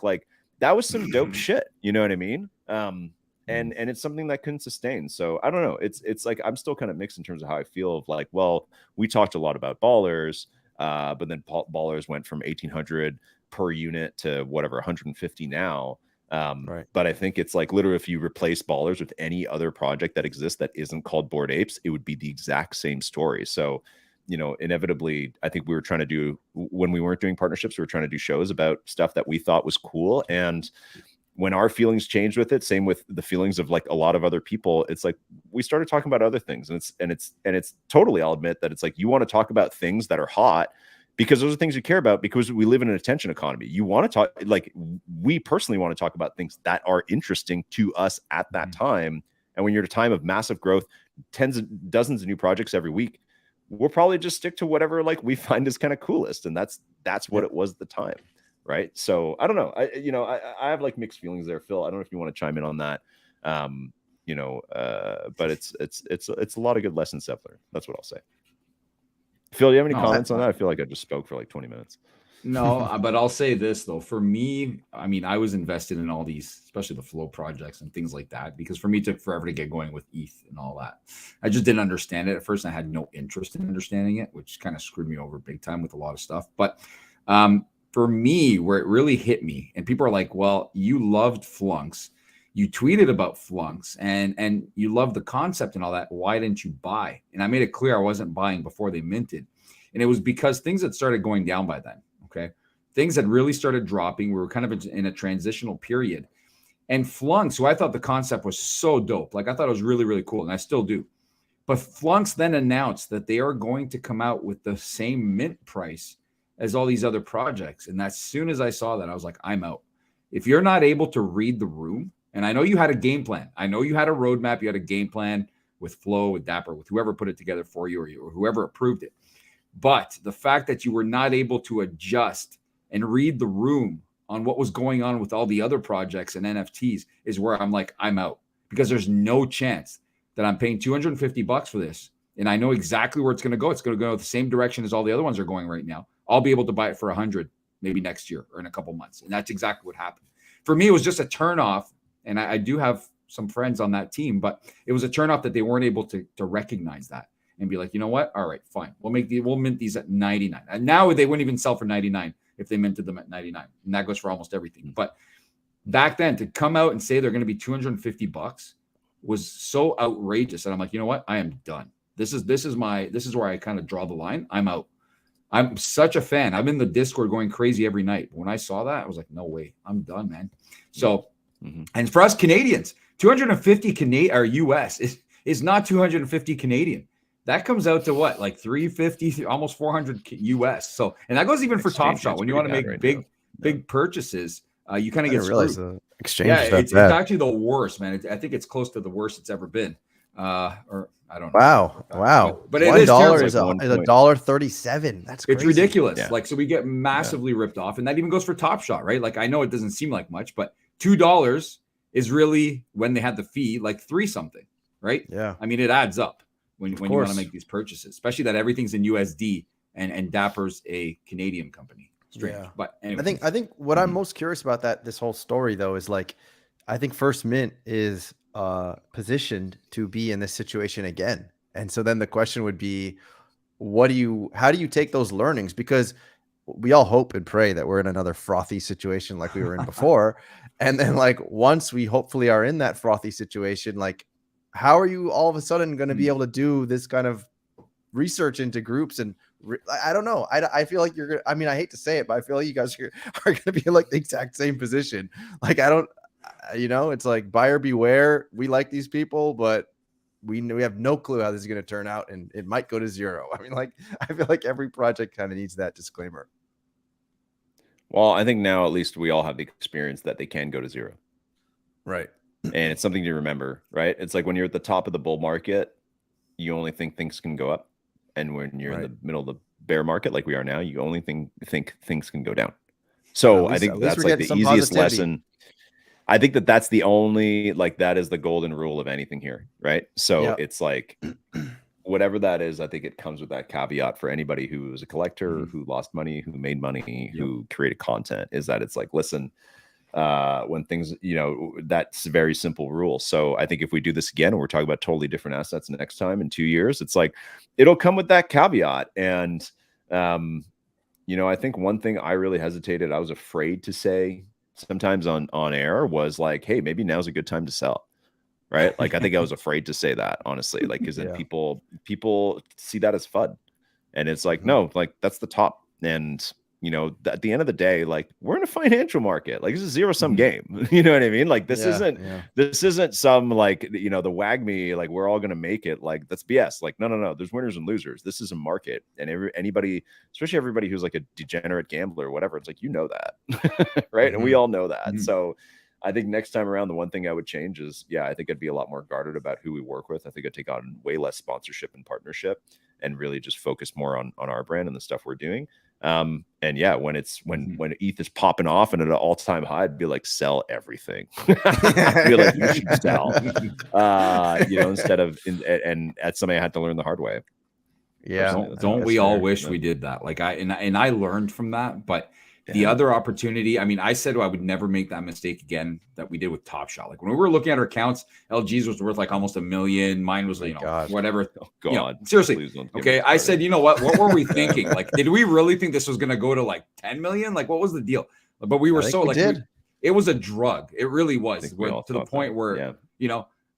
That was some dope shit. You know what I mean? And it's something that couldn't sustain. So I don't know. It's I'm still kind of mixed in terms of how I feel of well, we talked a lot about Ballers, but then Ballers went from 1,800 per unit to whatever 150 now. Right. But I think it's literally, if you replace Ballers with any other project that exists that isn't called Bored Apes, it would be the exact same story. So, inevitably, I think we were trying to do, when we weren't doing partnerships, we were trying to do shows about stuff that we thought was cool. And when our feelings changed with it, same with the feelings of a lot of other people, it's we started talking about other things. And it's totally, I'll admit that it's you want to talk about things that are hot, because those are things you care about, because we live in an attention economy. You want to talk, we personally want to talk about things that are interesting to us at that time. And when you're at a time of massive growth, dozens of new projects every week, we'll probably just stick to whatever we find is kind of coolest. And that's what it was at the time. Right. So I don't know. I have mixed feelings there, Phil. I don't know if you want to chime in on that. But it's a lot of good lessons I've learned. That's what I'll say. Phil, do you have any comments on that? I feel like I just spoke for 20 minutes. No, but I'll say this though. For me, I mean, I was invested in all these, especially the flow projects and things like that, because for me it took forever to get going with ETH and all that. I just didn't understand it at first. And I had no interest in understanding it, which kind of screwed me over big time with a lot of stuff. But for me, where it really hit me, and people are like, "Well, you loved Flunks, you tweeted about Flunks, and you loved the concept and all that. Why didn't you buy?" And I made it clear I wasn't buying before they minted, and it was because things had started going down by then. Okay. Things had really started dropping. We were kind of in a transitional period. And Flunks, who I thought the concept was so dope, like I thought it was really, really cool, and I still do. But Flunks then announced that they are going to come out with the same mint price as all these other projects. And as soon as I saw that, I was like, I'm out. If you're not able to read the room, and I know you had a game plan, I know you had a roadmap, you had a game plan with Flo, with Dapper, with whoever put it together for you, or whoever approved it. But the fact that you were not able to adjust and read the room on what was going on with all the other projects and NFTs is where I'm like, I'm out, because there's no chance that I'm paying $250 for this. And I know exactly where it's going to go. It's going to go the same direction as all the other ones are going right now. I'll be able to buy it for $100 maybe next year or in a couple months. And that's exactly what happened. For me, it was just a turnoff. And I do have some friends on that team, but it was a turnoff that they weren't able to recognize that and be like, you know what? All right, fine. We'll mint these at 99. And now they wouldn't even sell for 99 if they minted them at 99. And that goes for almost everything. But back then, to come out and say they're going to be $250 was so outrageous. And I'm like, you know what? I am done. This is where I kind of draw the line. I'm out. I'm such a fan. I'm in the Discord going crazy every night. When I saw that, I was like, no way. I'm done, man. So, and for us Canadians, 250 Canadian or US is not 250 Canadian. That comes out to what, like 350, almost 400 US. So, and that goes even for Top Shot. When you want to make big purchases, you kind of get screwed. The exchange. Yeah, it's actually the worst, man. I think it's close to the worst it's ever been. Or I don't know. Wow. But $1 is like $1.37. That's crazy. It's ridiculous. Yeah. Like, so we get massively ripped off, and that even goes for Top Shot, right? Like, I know it doesn't seem like much, but $2 is really, when they had the fee, like 3 something, right? Yeah. I mean, it adds up when you want to make these purchases, especially that everything's in USD and Dapper's a Canadian company. Strange. Yeah. But anyway. I think what I'm most curious about this whole story though is like, I think First Mint is positioned to be in this situation again. And so then the question would be, how do you take those learnings? Because we all hope and pray that we're in another frothy situation like we were in before. And then like, once we hopefully are in that frothy situation, like, how are you all of a sudden going to be able to do this kind of research into groups? And I don't know. I feel like I hate to say it, but I feel like you guys are going to be in like the exact same position. Like, it's like buyer beware. We like these people, but we have no clue how this is going to turn out, and it might go to zero. I mean, like, I feel like every project kind of needs that disclaimer. Well, I think now at least we all have the experience that they can go to zero. Right. And it's something to remember, right? It's like when you're at the top of the bull market, you only think things can go up. And when you're in the middle of the bear market, like we are now, you only think things can go down. So I think that's like the easiest lesson. I think that's the only, like, that is the golden rule of anything here, right? So it's like, whatever that is, I think it comes with that caveat for anybody who is a collector, who lost money, who made money, who created content, is that it's like, listen, when things, that's a very simple rule. So I think if we do this again, and we're talking about totally different assets next time in 2 years, it's like, it'll come with that caveat. And, I think one thing I really hesitated, I was afraid to say sometimes on air was like, hey, maybe now's a good time to sell. Right. Like, I think I was afraid to say that, honestly, like, because then people see that as FUD. And it's like, no, like, that's the top. And, at the end of the day, like, we're in a financial market. Like, it's a zero-sum game. You know what I mean? Like, this isn't some, like, the WAGMI, like, we're all going to make it. Like, that's BS. Like, no. There's winners and losers. This is a market. And anybody, especially everybody who's like a degenerate gambler or whatever, it's like, that. Right. And we all know that. So I think next time around, the one thing I would change is, I think I'd be a lot more guarded about who we work with. I think I'd take on way less sponsorship and partnership and really just focus more on our brand and the stuff we're doing. And when ETH is popping off and at an all-time high, I'd be like, sell everything. I feel like you should sell, instead of, and that's something I had to learn the hard way. Yeah. Personally, Don't we all wish we did that? Like I learned from that, but the other opportunity, I mean, I said I would never make that mistake again that we did with Top Shot. Like when we were looking at our accounts, LG's was worth like almost $1 million. Mine was, whatever. Oh God, seriously. Okay. I said, you know what were we thinking? Like, did we really think this was going to go to like 10 million? Like, what was the deal? But we were so like, it was a drug. It really was, to the point where,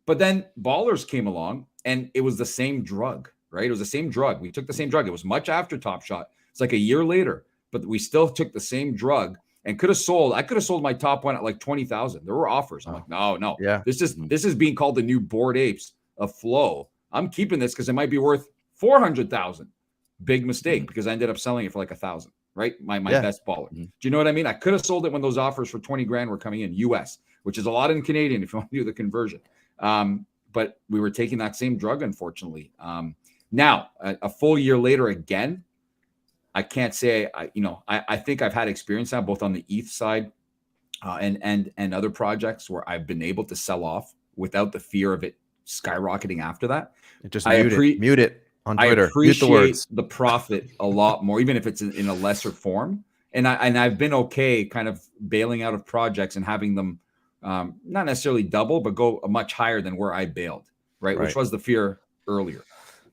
but then Ballers came along and it was the same drug, right? It was the same drug. We took the same drug. It was much after Top Shot. It's like a year later. But we still took the same drug and could have sold. I could have sold my top one at like 20,000. There were offers. I'm like, no. Yeah. This is being called the new Bored Apes of Flow. I'm keeping this because it might be worth 400,000. Big mistake because I ended up selling it for like 1,000. Right, my best baller. Do you know what I mean? I could have sold it when those offers for 20 grand were coming in US, which is a lot in Canadian if you want to do the conversion. But we were taking that same drug, unfortunately. Now a full year later again. I can't say I think I've had experience now both on the ETH side and other projects where I've been able to sell off without the fear of it skyrocketing after that. Just mute it on Twitter. I appreciate the profit a lot more, even if it's in a lesser form. And I've been okay kind of bailing out of projects and having them not necessarily double, but go much higher than where I bailed, right? Which was the fear earlier.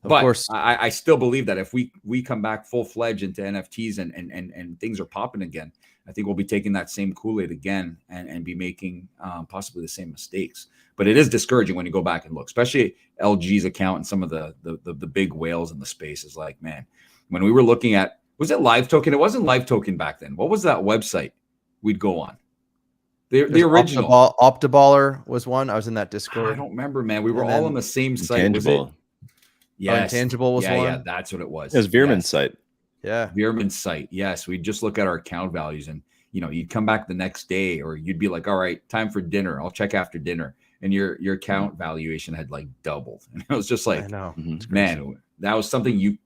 But of course, I still believe that if we come back full-fledged into NFTs and things are popping again, I think we'll be taking that same Kool-Aid again and be making possibly the same mistakes. But it is discouraging when you go back and look, especially LG's account and some of the big whales in the space is like, man, when we were looking at, was it Live Token? It wasn't Live Token back then. What was that website we'd go on? The original. Optiballer was one. I was in that Discord. I don't remember, man. We were all on the same site. Intangible. Yes. Intangible was one. Yeah, that's what it was. It was Veerman's site. Yeah. Veerman's site. Yes. We'd just look at our account values and, you'd come back the next day or you'd be like, all right, time for dinner. I'll check after dinner. And your account valuation had like doubled. And it was just like, I know. Man, that was something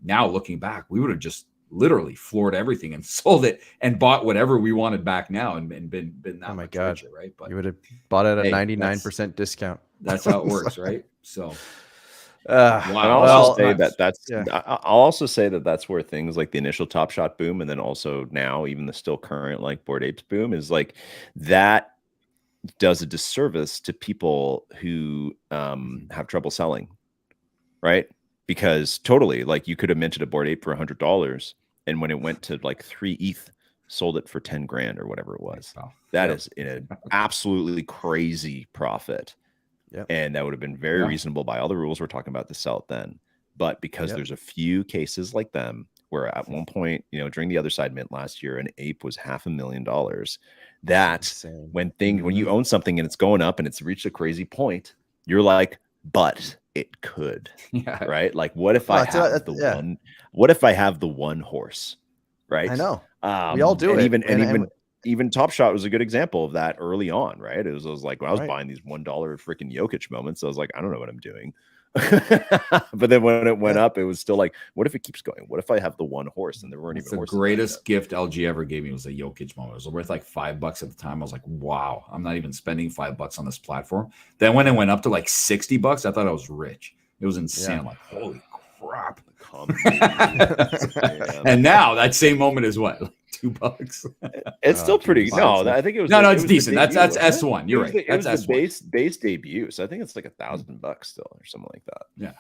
now looking back, we would have just literally floored everything and sold it and bought whatever we wanted back now and been that oh my much God. richer, right? But you would have bought it at a 99% discount. That's how it works, right? So I'll also say that that's where things like the initial Top Shot boom and then also now even the still current like Bored Apes boom is like that does a disservice to people who have trouble selling, right? Because totally, like you could have minted a Bored Ape for $100 and when it went to like 3 ETH, sold it for 10 grand or whatever it was. Wow. That is an absolutely crazy profit. Yep. And that would have been very reasonable by all the rules we're talking about to sell it then. But because there's a few cases like them where at one point, during the other side mint last year, an ape was $500,000. That when you own something and it's going up and it's reached a crazy point, you're like, but it could, right? Like, what if I have what if I have the one horse, right? I know. We all do it. Even Top Shot was a good example of that early on, right? It was like when I was buying these $1 freaking Jokic moments, I was like, I don't know what I'm doing. But then when it went up, it was still like, what if it keeps going? What if I have the one horse and there weren't even horses? The greatest gift LG ever gave me was a Jokic moment. It was worth like $5 at the time. I was like, wow, I'm not even spending $5 on this platform. Then when it went up to like $60, I thought I was rich. It was insane. I'm like, holy crap. And now that same moment is what? Like $2. It's still pretty. No, I think it was. No, it's decent. That's S1. You're right. That's the base debut. So I think it's like $1,000 still or something like that. Yeah.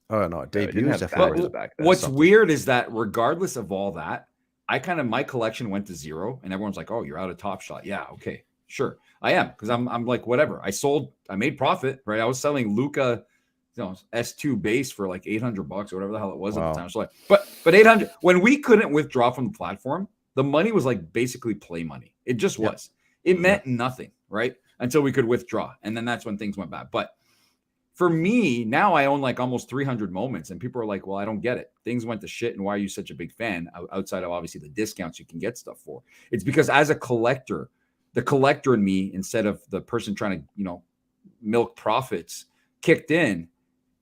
Oh no, debut is definitely back then. What's weird is that regardless of all that, my collection went to zero, and everyone's like, "Oh, you're out of Top Shot." Yeah, okay, sure, I am because I'm like whatever. I made profit, right? I was selling Luca. S2 base for like $800 or whatever the hell it was at the time. So like, but 800 when we couldn't withdraw from the platform, the money was like basically play money. It just was. It meant nothing, right? Until we could withdraw, and then that's when things went bad. But for me, now I own like almost 300 moments, and people are like, "Well, I don't get it. Things went to shit, and why are you such a big fan?" Outside of obviously the discounts you can get stuff for, it's because as a collector, the collector in me, instead of the person trying to milk profits, kicked in.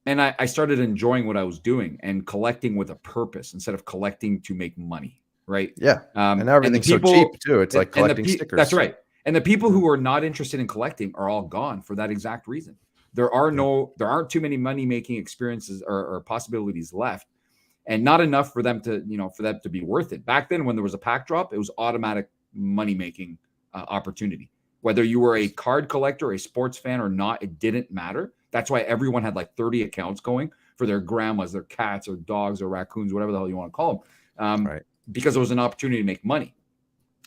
And I started enjoying what I was doing and collecting with a purpose instead of collecting to make money, right? Yeah, and everything's so cheap too. It's like collecting stickers. That's right. And the people who are not interested in collecting are all gone for that exact reason. There aren't too many money-making experiences or possibilities left and not enough for them to, for that to be worth it. Back then, when there was a pack drop, it was automatic money making opportunity. Whether you were a card collector, a sports fan or not, it didn't matter. That's why everyone had like 30 accounts going for their grandmas, their cats or dogs or raccoons, whatever the hell you want to call them, Right. because it was an opportunity to make money.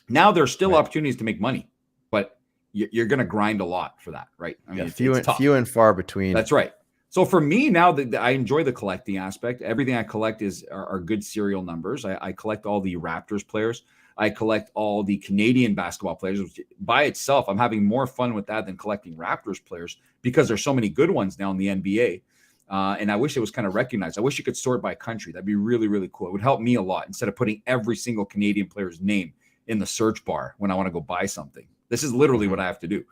Now there's still opportunities to make money, but you're going to grind a lot for that, right? I mean, few and far between. That's right. So for me now, that I enjoy the collecting aspect. Everything I collect are good serial numbers. I collect all the Raptors players. I collect all the Canadian basketball players, which by itself, I'm having more fun with that than collecting Raptors players because there's so many good ones now in the NBA. And I wish it was kind of recognized. I wish you could sort by country. That'd be really, really cool. It would help me a lot instead of putting every single Canadian player's name in the search bar when I want to go buy something. This is literally what I have to do.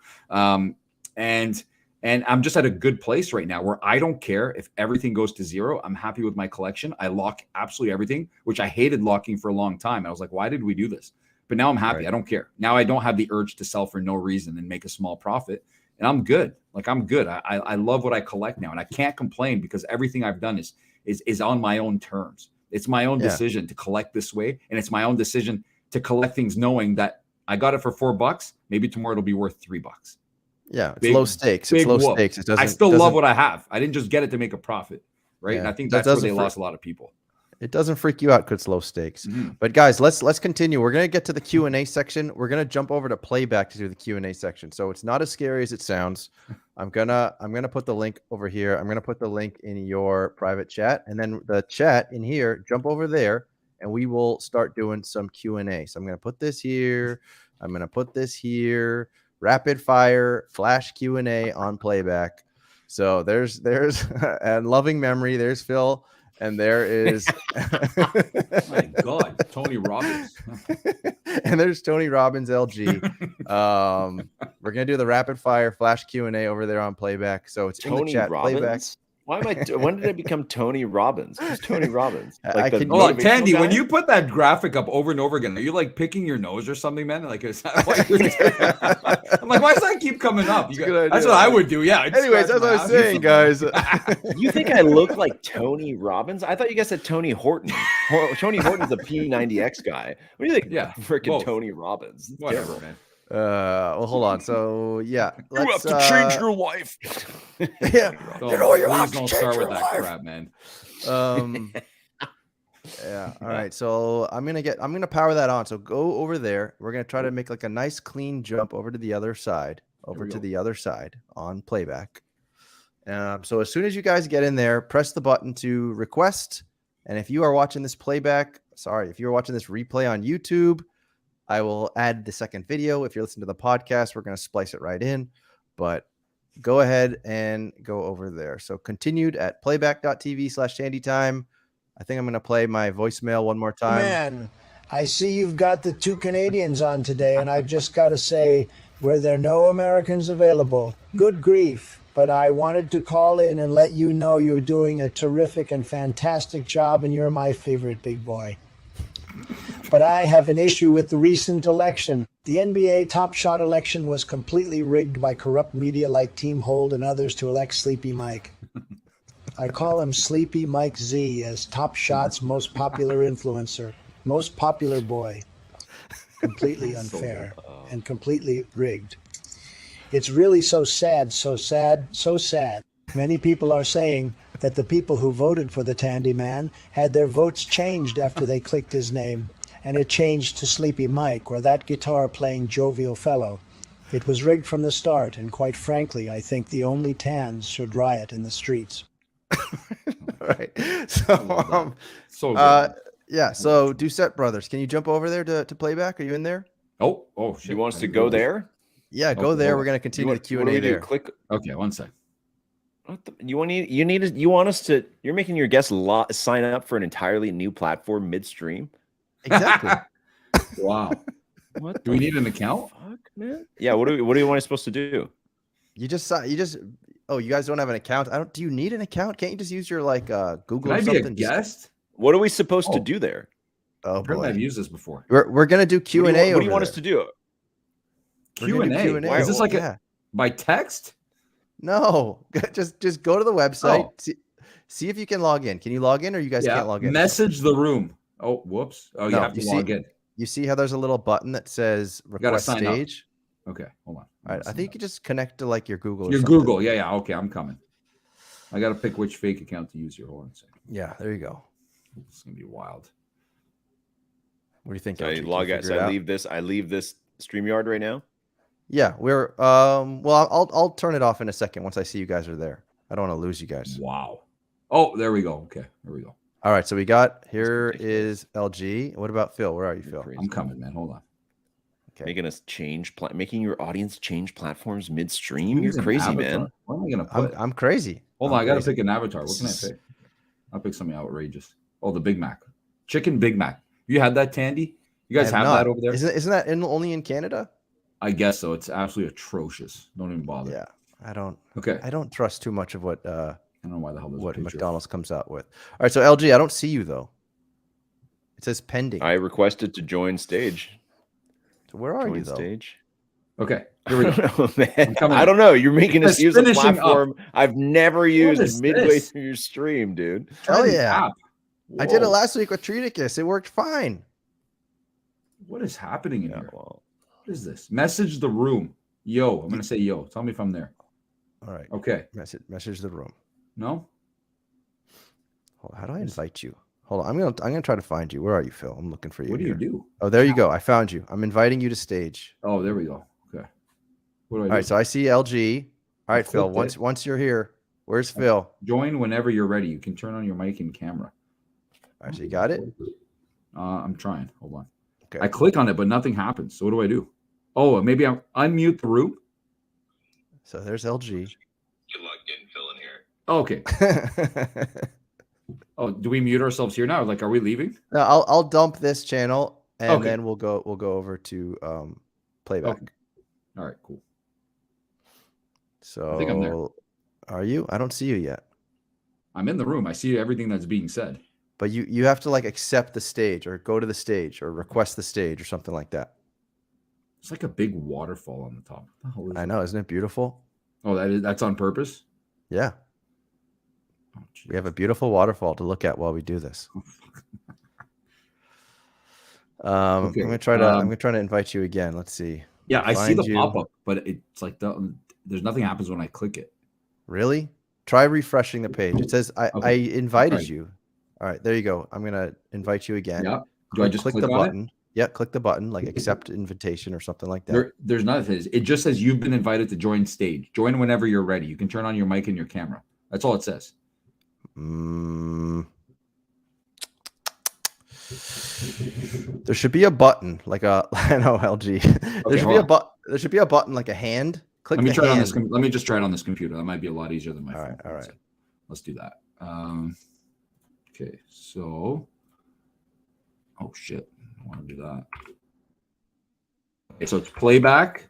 And I'm just at a good place right now where I don't care if everything goes to zero. I'm happy with my collection. I lock absolutely everything, which I hated locking for a long time. I was like, why did we do this? But now I'm happy. Right. I don't care. Now I don't have the urge to sell for no reason and make a small profit. And I'm good. Like I'm good. I love what I collect now. And I can't complain because everything I've done is on my own terms. It's my own decision to collect this way. And it's my own decision to collect things knowing that I got it for $4. Maybe tomorrow it'll be worth $3. Yeah, it's low stakes. It's low stakes. It doesn't. I still love what I have. I didn't just get it to make a profit, right? Yeah, and I think that's where they lost a lot of people. It doesn't freak you out because it's low stakes. But guys, let's continue. We're gonna get to the Q&A section. We're gonna jump over to playback to do the Q&A section. So it's not as scary as it sounds. I'm gonna put the link over here. I'm gonna put the link in your private chat, and then the chat in here. Jump over there, and we will start doing some Q&A. So I'm gonna put this here. I'm gonna put this here. Rapid fire flash Q&A on playback. So there's and loving memory. There's Phil, and there is my God, Tony Robbins. And there's Tony Robbins, LG. We're gonna do the rapid fire flash Q&A over there on playback. So it's Tony in the chat. Robbins? Playback. Why am I? When did I become Tony Robbins? Who's Tony Robbins? I can- Hold on, Tandy, when you put that graphic up over and over again, are you like picking your nose or something, man? Like, is that what you're doing? I'm like, why does that keep coming up? That's what I would do. Yeah. Anyways, that's what I was saying, guys. You think I look like Tony Robbins? I thought you guys said Tony Horton. Tony Horton's the P90X guy. What do you think? Yeah, freaking Tony Robbins. Whatever, man. Well, hold on. So yeah, you have to change your life. Yeah, Please don't start with that crap, man. Yeah. All right. So I'm gonna power that on. So go over there. We're gonna try to make like a nice clean jump over to the other side, on playback. So as soon as you guys get in there, press the button to request. And if you are watching this if you're watching this replay on YouTube, I will add the second video. If you're listening to the podcast, we're going to splice it right in. But go ahead and go over there. So continued at playback.tv/TandyTime. I think I'm going to play my voicemail one more time. Man, I see you've got the two Canadians on today, and I've just got to say, were there no Americans available? Good grief. But I wanted to call in and let you know you're doing a terrific and fantastic job, and you're my favorite big boy. But I have an issue with the recent election. The NBA Top Shot election was completely rigged by corrupt media like Team Hold and others to elect Sleepy Mike. I call him Sleepy Mike Z as Top Shot's most popular influencer, most popular boy. Completely unfair and completely rigged. It's really so sad, so sad, so sad. Many people are saying that the people who voted for the Tandy Man had their votes changed after they clicked his name, and it changed to Sleepy Mike, or that guitar-playing jovial fellow. It was rigged from the start, and quite frankly, I think the only tans should riot in the streets. Right. So, yeah. So, Doucet brothers, can you jump over there to playback? Are you in there? Oh, shit. You want us to go there? Yeah, go there. We're going to continue the Q&A there. Click. Okay, one sec. You're making your guests sign up for an entirely new platform midstream. Exactly. Wow. What? Do we need an account? Fuck, man. Yeah. What do you want us supposed to do? You guys don't have an account. Do you need an account? Can't you just use your Google Can or I something? be a guest? What are we supposed to do there? Oh boy. I've used this before. We're gonna do Q&A. What do you want us to do? Q&A. Is this like by text? No, just go to the website. See if you can log in. Can you log in, or you guys can't log in? Message the room. Oh, whoops. Oh, you No, have to log in. You see how there's a little button that says request sign up. stage? Okay, hold on. All right, I think you could just connect to like your Google. Or Your something. Google. Yeah. Okay, I'm coming. I got to pick which fake account to use here. Hold on a second. Yeah, there you go. It's gonna be wild. What do you think? So I LG? log out. So I leave this StreamYard right now. Yeah, we're well, I'll turn it off in a second once I see you guys are there. I don't want to lose you guys. Wow. Oh, there we go. Okay, there we go. All right, so we got here is LG. What about Phil? Where are you, Phil? I'm coming, man. Hold on. Okay. Making your audience change platforms midstream. You're crazy, man. What am I gonna put? I'm crazy. Hold on, I gotta pick an avatar. What can I pick? I'll pick something outrageous. Oh, the Big Mac, chicken Big Mac. You had that, Tandy? You guys have that over there? Isn't that only in Canada? I guess so. It's absolutely atrocious. Don't even bother. Yeah, I don't. Okay. I don't trust too much of what I don't know why the hell there's what a picture. McDonald's comes out with. All right, so LG, I don't see you though. It says pending. I requested to join stage. So where are you though? Stage. Okay, here we go. Man. I don't know. You're making us use a platform I've never used midway through your stream, dude. Oh yeah. I did it last week with Treaticus. It worked fine. What is happening in here? What is this? Message the room. Yo, I'm gonna say yo. Tell me if I'm there. All right. Okay. Message the room. No. How do I invite you? Hold on. I'm gonna try to find you. Where are you, Phil? I'm looking for you. What do you do? Oh, there you go. I found you. I'm inviting you to stage. Oh, there we go. Okay. What do I do? All right. So I see LG. All right, Phil. Once you're here, where's Phil? Join whenever you're ready. You can turn on your mic and camera. All right. So you got it. I'm trying. Hold on. Okay. I click on it, but nothing happens. So what do I do? Oh, maybe I unmute the room. So there's LG. Good luck getting Phil in here. Okay. Oh, do we mute ourselves here now? Like, are we leaving? No, I'll dump this channel and then we'll go over to playback. Okay. All right, cool. So I think I'm there. Are you? I don't see you yet. I'm in the room. I see everything that's being said. But you have to like accept the stage or go to the stage or request the stage or something like that. It's like a big waterfall on the top. What the hell is I know, isn't it beautiful? Oh, that's on purpose? Yeah. Oh, we have a beautiful waterfall to look at while we do this. Okay. I'm gonna try to invite you again. Let's see. Yeah, I see the pop-up, but it's like there's nothing happens when I click it. Really? Try refreshing the page. It says I invited you. All right, there you go. I'm gonna invite you again. Yeah. Do I just click the button? Yeah, click the button, like accept invitation or something like that. There's nothing. It just says you've been invited to join stage. Join whenever you're ready. You can turn on your mic and your camera. That's all it says. There should be a button, like I know LG. There should be a button like a hand. Click. Let me try it on this. Let me just try it on this computer. That might be a lot easier than my phone. All right. Let's do that. Okay, so. Oh shit! I want to do that. Okay, so it's playback.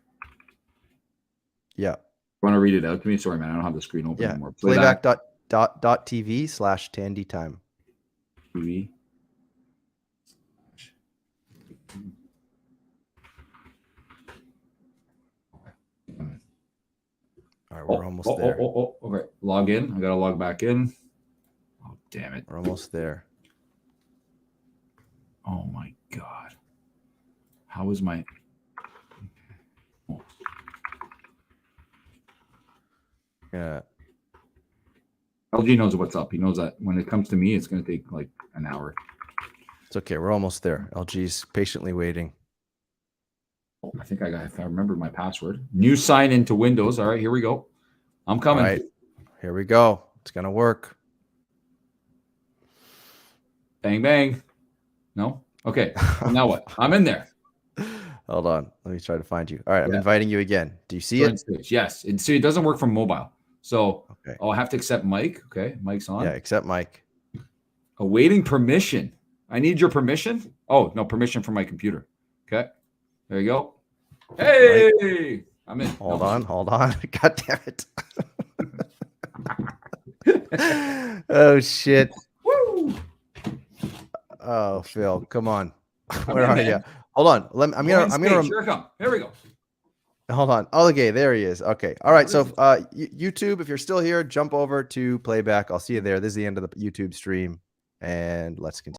Yeah. You want to read it out to me? Sorry, man. I don't have the screen open anymore. Playback.tv/Tandy Time. TV. All right, we're almost there. Okay. Log in. I gotta log back in. Oh, damn it. We're almost there. Oh my god. How is my Yeah. LG knows what's up. He knows that when it comes to me, it's gonna take like an hour. It's okay. We're almost there. LG's patiently waiting. Oh, I think if I remember my password. New sign into Windows. All right, here we go. I'm coming. All right, here we go. It's gonna work. Bang bang. No? Okay. Well, now what? I'm in there. Hold on. Let me try to find you. All right, I'm inviting you again. Do you see it? Stage. Yes. So it doesn't work from mobile. So I have to accept mic. Okay, mic's on. Yeah, accept mic. Awaiting permission. I need your permission. Oh, no, permission from my computer. Okay. There you go. Hey, right. I'm in. Hold on. God damn it. Oh shit. Woo! Oh, Phil, come on. Where are you? Hold on. I'm gonna Here I come. Here we go. Hold on. Oh, okay, there he is. Okay. All right. So YouTube, if you're still here, jump over to playback. I'll see you there. This is the end of the YouTube stream, and let's continue.